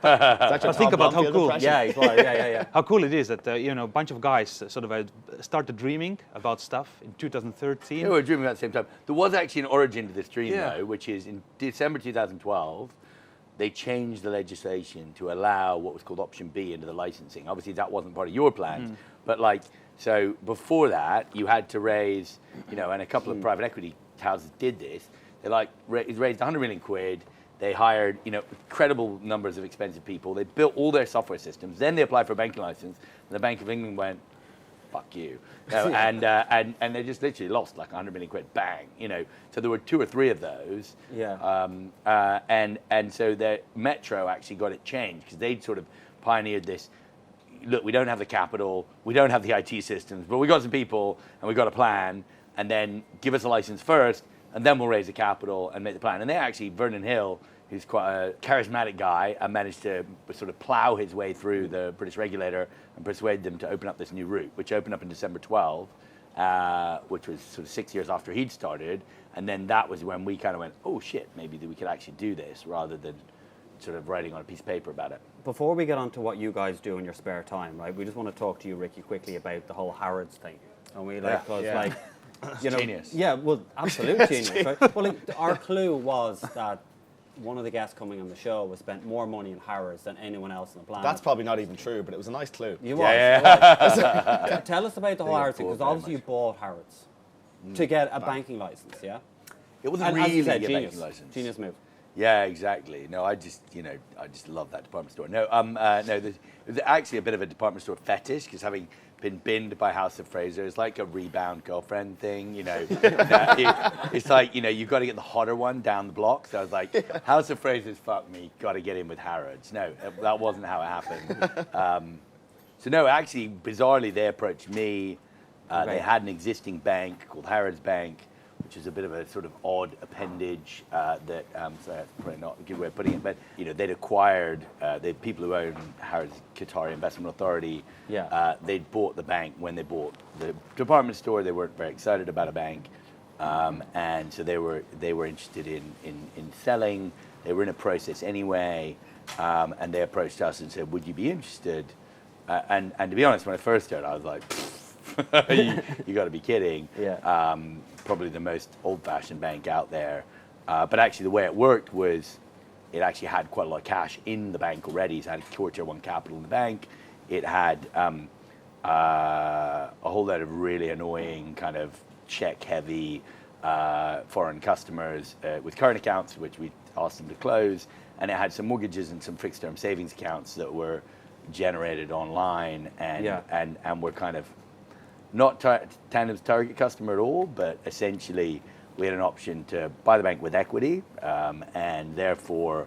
S4: think about how cool.
S3: Yeah, he's right. Yeah.
S4: How cool it is that a bunch of guys sort of started dreaming about stuff in 2013.
S1: Yeah, we were dreaming at the same time. There was actually an origin to this dream, though, which is in December 2012. They changed the legislation to allow what was called Option B into the licensing. Obviously, that wasn't part of your plans, but so before that, you had to raise, and a couple of private equity houses did this. They raised 100 million quid. They hired, incredible numbers of expensive people. They built all their software systems. Then they applied for a banking license, and the Bank of England went, "Fuck you," and they just literally lost like 100 million quid, bang, So there were 2 or 3 of those.
S3: Yeah.
S1: And so the Metro actually got it changed because they'd sort of pioneered this. Look, we don't have the capital, we don't have the IT systems, but we got some people and we got a plan. And then give us a license first, and then we'll raise the capital and make the plan. And they actually, Vernon Hill, who's quite a charismatic guy, managed to sort of plow his way through the British regulator and persuade them to open up this new route, which opened up in December 12, which was sort of 6 years after he'd started. And then that was when we kind of went, oh shit, maybe we could actually do this rather than sort of writing on a piece of paper about it.
S3: Before we get on to what you guys do in your spare time, right, we just want to talk to you, Ricky, quickly about the whole Harrods thing. And we
S1: Genius.
S3: Yeah, well, absolute genius. Right? Well, our clue was that one of the guests coming on the show was spent more money in Harrods than anyone else on the planet.
S2: That's probably not even true, but it was a nice clue.
S3: You was. Tell us about the whole Harrods thing, because obviously you bought Harrods to get a banking license, yeah?
S1: It wasn't
S3: And
S1: really
S3: as you said,
S1: a
S3: genius.
S1: banking license.
S3: Genius move.
S1: Yeah, exactly. No, I just love that department store. No, there's actually a bit of a department store fetish because having been binned by House of Fraser is like a rebound girlfriend thing, it's like, you've got to get the hotter one down the block. So I was like, House of Fraser's fuck me, got to get in with Harrods. No, that wasn't how it happened. So no, actually, bizarrely, they approached me. They had an existing bank called Harrods Bank, which is a bit of a sort of odd appendage so that's probably not a good way of putting it, but they'd acquired the people who own Harrods Qatari Investment Authority. They'd bought the bank. When they bought the department store, they weren't very excited about a bank, and so they were interested in selling. They were in a process anyway, and they approached us and said, "Would you be interested?" And to be honest, when I first started, I was like, "You got to be kidding!"
S3: Yeah.
S1: Probably the most old-fashioned bank out there. But actually the way it worked was it actually had quite a lot of cash in the bank already. So it had core tier 1 capital in the bank. It had a whole lot of really annoying kind of check-heavy foreign customers with current accounts, which we asked them to close. And it had some mortgages and some fixed-term savings accounts that were generated online and were kind of not Tandem's target customer at all, but essentially we had an option to buy the bank with equity and therefore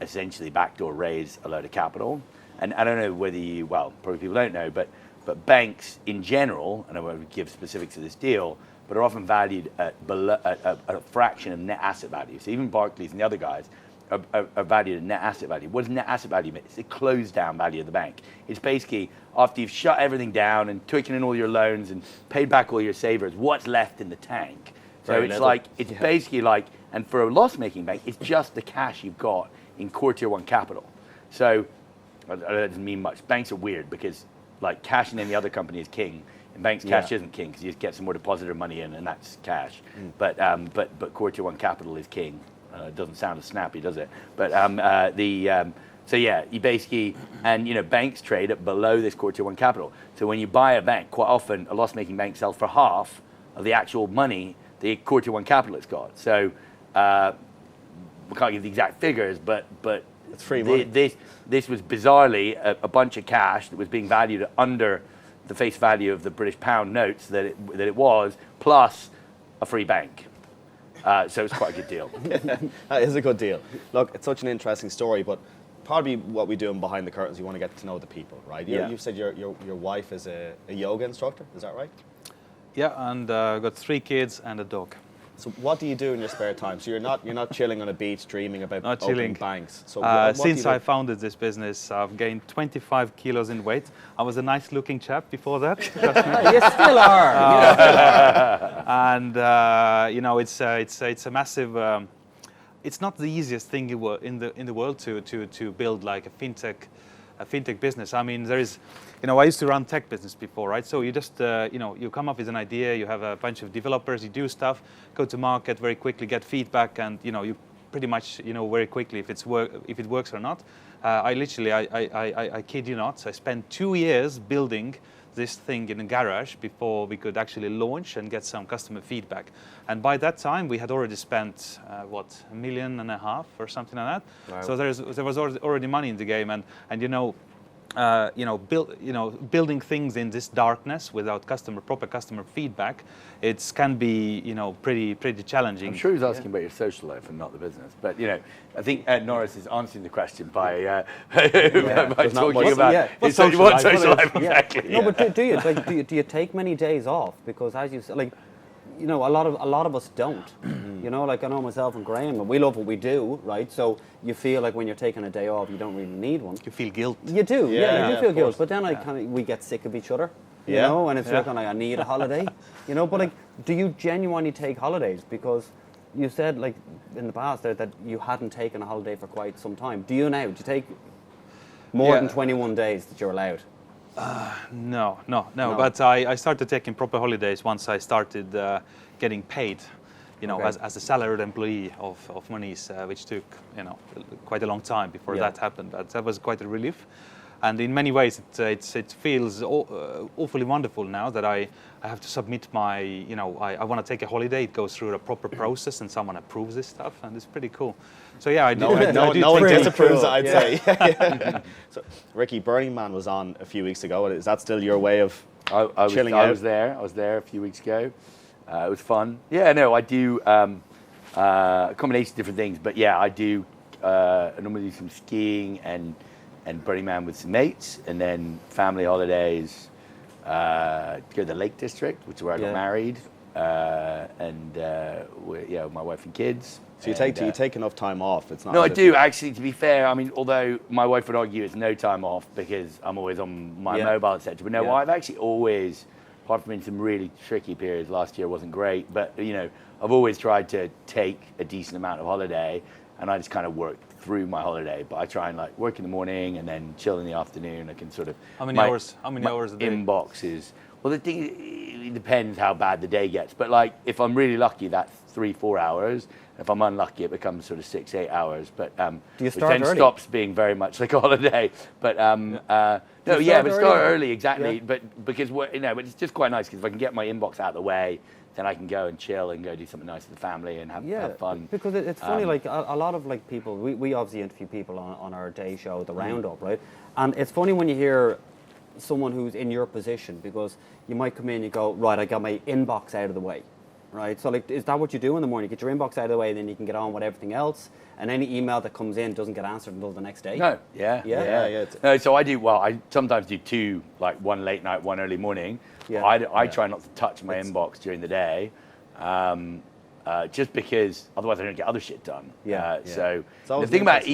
S1: essentially backdoor raise a load of capital. And I don't know whether probably people don't know, but banks in general, and I won't give specifics of this deal, but are often valued at below, at a fraction of net asset value. So even Barclays and the other guys are valued at net asset value. What does net asset value mean? It's the closed down value of the bank. It's basically after you've shut everything down and taken in all your loans and paid back all your savers, what's left in the tank. So
S2: Very
S1: it's
S2: little.
S1: like, it's basically like, and for a loss-making bank, it's just the cash you've got in core tier one capital. So that doesn't mean much. Banks are weird because like cash in any other company is king. In banks, cash isn't king because you just get some more depositor money in and that's cash. But core tier one capital is king. It doesn't sound as snappy, does it? But so yeah, you basically, and you know, banks trade at below this core tier one capital. So when you buy a bank, quite often a loss-making bank sells for half of the actual money the core tier one capital it's got. So we can't give the exact figures, but
S2: it's free money.
S1: This was bizarrely a bunch of cash that was being valued at under the face value of the British pound notes that it was, plus a free bank. So it's quite a good deal.
S2: That is a good deal. Look, it's such an interesting story, but probably what we do behind the curtains, we want to get to know the people, right? You said your wife is a yoga instructor, is that right?
S4: Yeah, and I've got 3 kids and a dog.
S2: So what do you do in your spare time? So you're not chilling on a beach dreaming about
S4: Not
S2: opening
S4: chilling.
S2: banks. So what do
S4: Since
S2: you do?
S4: I founded this business, I've gained 25 kilos in weight. I was a nice-looking chap before that.
S3: You still are.
S4: And you know, it's a massive. It's not the easiest thing in the world to build like a fintech business. I mean, there is, you know, I used to run tech business before, right? So you just, you know, you come up with an idea, you have a bunch of developers, you do stuff, go to market very quickly, get feedback, and you know, you pretty much, you know, very quickly if it works or not. I kid you not, I spent 2 years building this thing in a garage before we could actually launch and get some customer feedback. And by that time, we had already spent $1.5 million or something like that.
S2: Wow.
S4: So there was already money in the game, and building things in this darkness without proper customer feedback, it can be, you know, pretty challenging.
S1: I'm sure he's asking about your social life and not the business. But you know, I think Norris is answering the question by talking about his social life exactly.
S3: No, but do you take many days off? Because as you said, like, you know, a lot of us don't. You know, like I know myself and Graham, and we love what we do, right? So you feel like when you're taking a day off, you don't really need one.
S4: You feel guilt.
S3: You do,
S2: Yeah,
S3: you do
S2: of
S3: feel guilt.
S2: course.
S3: But then we get sick of each other, you
S2: Yeah.
S3: know, and it's like I need a holiday, you know. But like, do you genuinely take holidays? Because you said like in the past that you hadn't taken a holiday for quite some time. Do you now? Do you take more than 21 days that you're allowed?
S4: No. But I started taking proper holidays once I started getting paid, you know,
S3: Okay.
S4: as a salaried employee of Monese, which took, you know, quite a long time before that happened. But that was quite a relief. And in many ways, it feels awfully wonderful now that I have to submit my, you know, I want to take a holiday. It goes through a proper process and someone approves this stuff, and it's pretty cool. So yeah, I do.
S2: No one
S3: pretty
S2: disapproves
S3: cool.
S2: it, I'd say. So, Ricky, Burning Man was on a few weeks ago. Is that still your way of chilling out?
S1: I was there a few weeks ago. It was fun. Yeah, no, I do a combination of different things. But yeah, I do. I normally do some skiing and Burning Man with some mates, and then family holidays. Go to the Lake District, which is where I got married, and my wife and kids.
S2: So you take enough time off. It's not.
S1: No, I
S2: as if
S1: do actually. To be fair, I mean, although my wife would argue it's no time off because I'm always on my mobile, etc. But no, I've actually always, apart from in some really tricky periods, last year wasn't great. But you know, I've always tried to take a decent amount of holiday, and I just kind of work through my holiday. But I try and like work in the morning and then chill in the afternoon. I can sort of.
S4: How many hours a day?
S1: Inbox is, well, the thing, it depends how bad the day gets. But like, if I'm really lucky, that's 3-4 hours. If I'm unlucky, it becomes sort of 6-8 hours. But
S3: Do you
S1: which
S3: start
S1: then
S3: early?
S1: stops being very much like a holiday. But but start early exactly.
S3: Yeah.
S1: But because but it's just quite nice because if I can get my inbox out of the way, then I can go and chill and go do something nice with the family and have fun.
S3: Because it's funny, like a lot of like people, we obviously interview people on our day show, the Roundup, right? And it's funny when you hear someone who's in your position, because you might come in and you go, right, I got my inbox out of the way. right? So like, is that what you do in the morning? You get your inbox out of the way, then you can get on with everything else, and any email that comes in doesn't get answered until the next day?
S1: No, yeah. No, so I do, well, I sometimes do two, like one late night, one early morning.
S3: Yeah.
S1: I try not to touch my inbox during the day, just because otherwise I don't get other shit done. So the thing about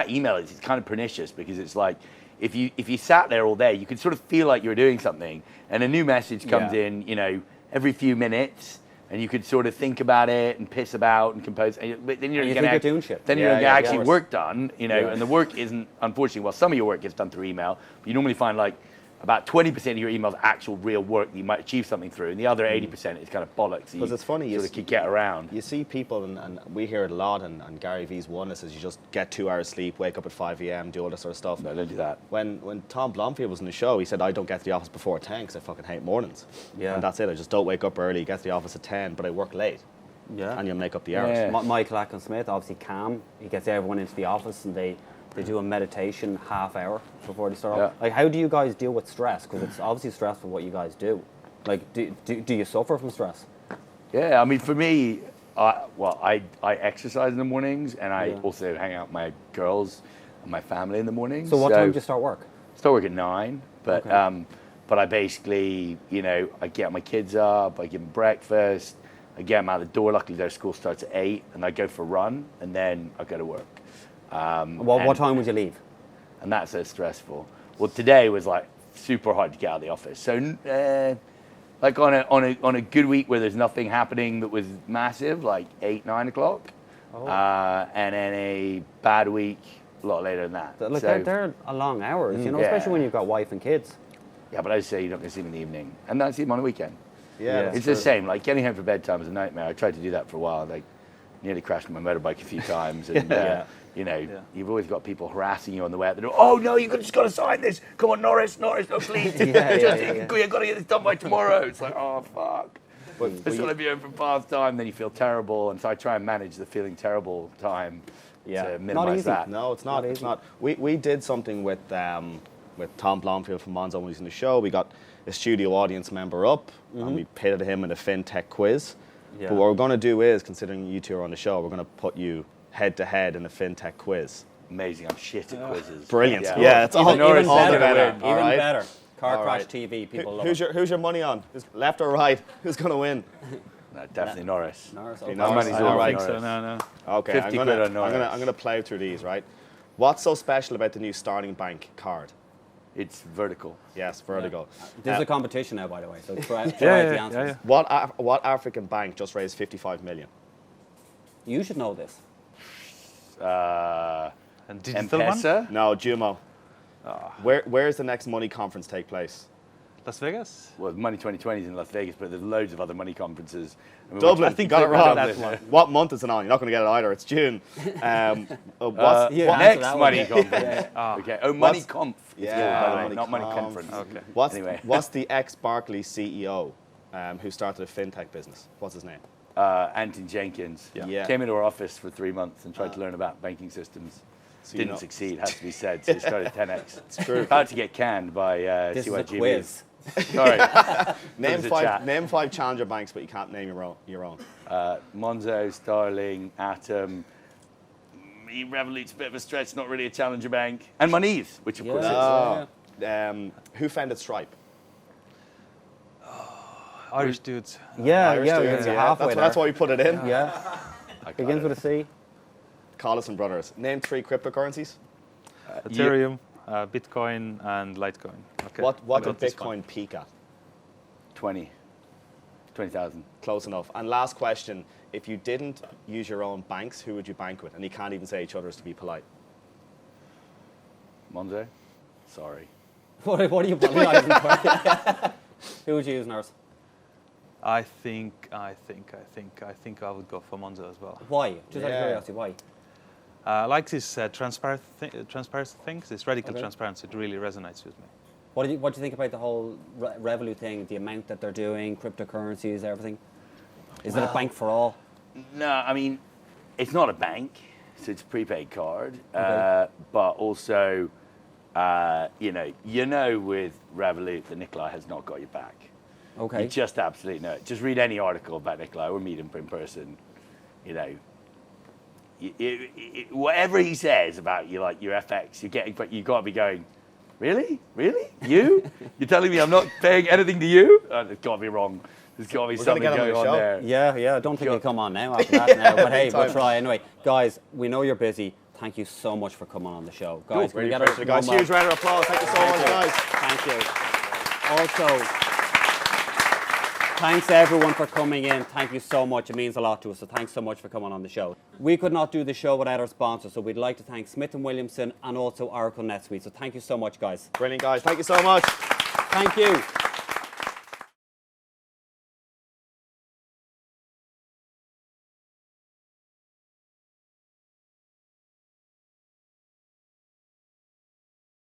S1: email is it's kind of pernicious because it's like, if you sat there all day, you could sort of feel like you're doing something, and a new message comes in, you know, every few minutes, and you could sort of think about it and piss about and compose. But then you're
S3: you're doing shit.
S1: Then you're going to get actually work done, you know, and the work isn't, unfortunately, well, some of your work gets done through email, but you normally find like about 20% of your emails actual real work that you might achieve something through, and the other 80% is kind of bollocks.
S2: Because it's funny,
S1: you get around.
S2: You see people, and we hear it a lot, and Gary V's oneness is you just get 2 hours sleep, wake up at 5 a.m., do all this sort of stuff.
S1: No, don't do that.
S2: When Tom Blomfield was in the show, he said, I don't get to the office before 10 because I fucking hate mornings.
S3: Yeah.
S2: And that's it. I just don't wake up early, get to the office at 10, but I work late.
S3: Yeah.
S2: And you'll make up the hours.
S1: Yeah.
S3: Michael Atkins-Smith, obviously calm. He gets everyone into the office and they do a meditation half hour before they start.
S1: Yeah.
S3: Like, how do you guys deal with stress? Because it's obviously stressful what you guys do. Like, do you suffer from stress?
S1: Yeah, I mean, for me, I exercise in the mornings, and I also hang out with my girls and my family in the mornings.
S3: So what time do you start work?
S1: Start work at 9, but
S3: Okay.
S1: but I basically, you know, I get my kids up, I give them breakfast, I get them out the door. Luckily, their school starts at 8, and I go for a run, and then I go to work.
S3: What time would you leave?
S1: And that's so stressful. Well, today was like super hard to get out of the office. So, like on a good week where there's nothing happening that was massive, like 8, 9 o'clock, and then a bad week a lot later than that.
S3: Like,
S1: So,
S3: they're a long hours, you know,
S1: Yeah.
S3: especially when you've got wife and kids.
S1: yeah, but I say you're not going to see them in the evening, and I see them on the weekend.
S2: Yeah, that's
S1: It's
S2: true.
S1: the same. Like getting home for bedtime is a nightmare. I tried to do that for a while. Like, nearly crashed my motorbike a few times, and you know, you've always got people harassing you on the way out the door. Oh no, you just got to sign this. Come on, Norris, no, please. You've got to get this done by tomorrow. It's like, oh fuck. It's got to be home for past time. Then you feel terrible, and so I try and manage the feeling terrible time to minimize that.
S2: No, it's not. It's not. We did something with Tom Blomfield from Monzo when he was in the show. We got a studio audience member up, and we pitted him in a fintech quiz.
S3: Yeah.
S2: But what we're going to do is, considering you two are on the show, we're going to put you head to head in a fintech quiz.
S1: Amazing. I'm shit at quizzes.
S2: Brilliant. Yeah, it's all
S3: Even
S2: Norris
S3: better.
S2: better.
S3: Even
S2: All right.
S3: better. Car
S2: All
S3: Crash
S2: right.
S3: TV, people love
S2: Who's
S3: it.
S2: your money on? Left or right? Who's going to win?
S1: No, definitely Norris.
S3: Norris,
S2: Okay,
S3: okay.
S2: Norris.
S1: money's
S2: All
S1: all
S2: right.
S1: Norris.
S4: So no.
S2: Okay,
S1: 50 quid on Norris.
S2: I'm gonna plow through these, right? What's so special about the new Starting Bank card?
S1: It's vertical.
S2: Yes, vertical.
S3: There's a competition now, by the way, so try the
S4: Yeah.
S3: answers.
S2: What African bank just raised 55 million?
S3: You should know this.
S4: And digital one?
S1: M-Pesa?
S2: No, Jumo. Where is the next money conference take place?
S4: Las Vegas?
S1: Well, Money 2020 is in Las Vegas, but there's loads of other money conferences. I mean,
S2: Dublin.
S4: I think
S2: you got it
S4: they
S2: wrong.
S4: got that one.
S2: What month is it on? You're not going to get it either. It's June. What's,
S3: Yeah, answer
S1: next
S3: that one,
S1: money
S3: yeah.
S1: conference. Okay. Oh, Money Conf. It's
S2: Yeah,
S1: called, by the way,
S2: Money
S1: not Money
S2: Conf.
S1: Conference.
S4: Okay.
S1: Anyway.
S2: what's the ex-Barclays CEO who started a fintech business? What's his name?
S1: Anton Jenkins.
S2: Yeah.
S1: Came into our office for 3 months and tried to learn about banking systems.
S2: So you
S1: Didn't
S2: know-
S1: succeed, has to be said. So he started 10x. It's
S2: true.
S1: About to get canned by
S3: This is a
S1: CYG.
S3: quiz.
S1: Sorry.
S2: Name
S1: a chat.
S2: name 5 challenger banks, but you can't name your own.
S1: Monzo, Starling, Atom. Revolut's a bit of a stretch, not really a challenger bank. And Monese, which of course is.
S2: Who founded Stripe?
S4: Irish dudes.
S3: Yeah,
S2: Irish
S3: yeah,
S2: dudes,
S3: you're halfway
S2: that's
S3: there.
S2: why we put it in.
S3: Yeah. Begins with a C.
S2: Collison Brothers. Name 3 cryptocurrencies.
S4: Ethereum, Bitcoin, and Litecoin. Okay.
S2: What
S4: I
S2: did
S4: got this one.
S2: Bitcoin peak at?
S1: 20,000.
S2: Close enough. And last question: if you didn't use your own banks, who would you bank with? And you can't even say each other's to be polite.
S1: Monzo? Sorry.
S3: What are you apologizing for? Who would you use, Norris?
S4: I think I would go for Monzo as well.
S3: Why? Just out of
S2: Yeah.
S3: curiosity, why?
S4: I like this transparent things. This radical
S3: Okay.
S4: transparency. It really resonates with me.
S3: What do you think about the whole Revolut thing, the amount that they're doing, cryptocurrencies, everything? Is it a bank for all?
S1: No, I mean, it's not a bank, so it's a prepaid card.
S3: Okay.
S1: But also, you know, with Revolut that Nikolai has not got your back.
S3: Okay.
S1: You just absolutely know it. Just read any article about Nikolai or meet him in person. You know, whatever he says about you, like your FX, but you've got to be going, really? You? You're telling me I'm not paying anything to you? There's got to be wrong. There's got to be something
S2: get him on
S1: going
S2: the
S1: on
S2: show.
S1: there.
S3: Yeah, I don't think he'll come on now after that now. But hey, we'll
S2: Anytime.
S3: try anyway. Guys, we know you're busy. Thank you so much for coming on the show. Guys, can we get
S2: Appreciate it, guys.
S3: one more-
S2: Huge round of applause. Thank you so much, guys.
S3: Thank you. Also, thanks everyone for coming in. Thank you so much. It means a lot to us. So thanks so much for coming on the show. We could not do the show without our sponsors. So we'd like to thank Smith & Williamson and also Oracle NetSuite. So thank you so much, guys.
S2: Brilliant, guys. Thank you so much.
S3: Thank you.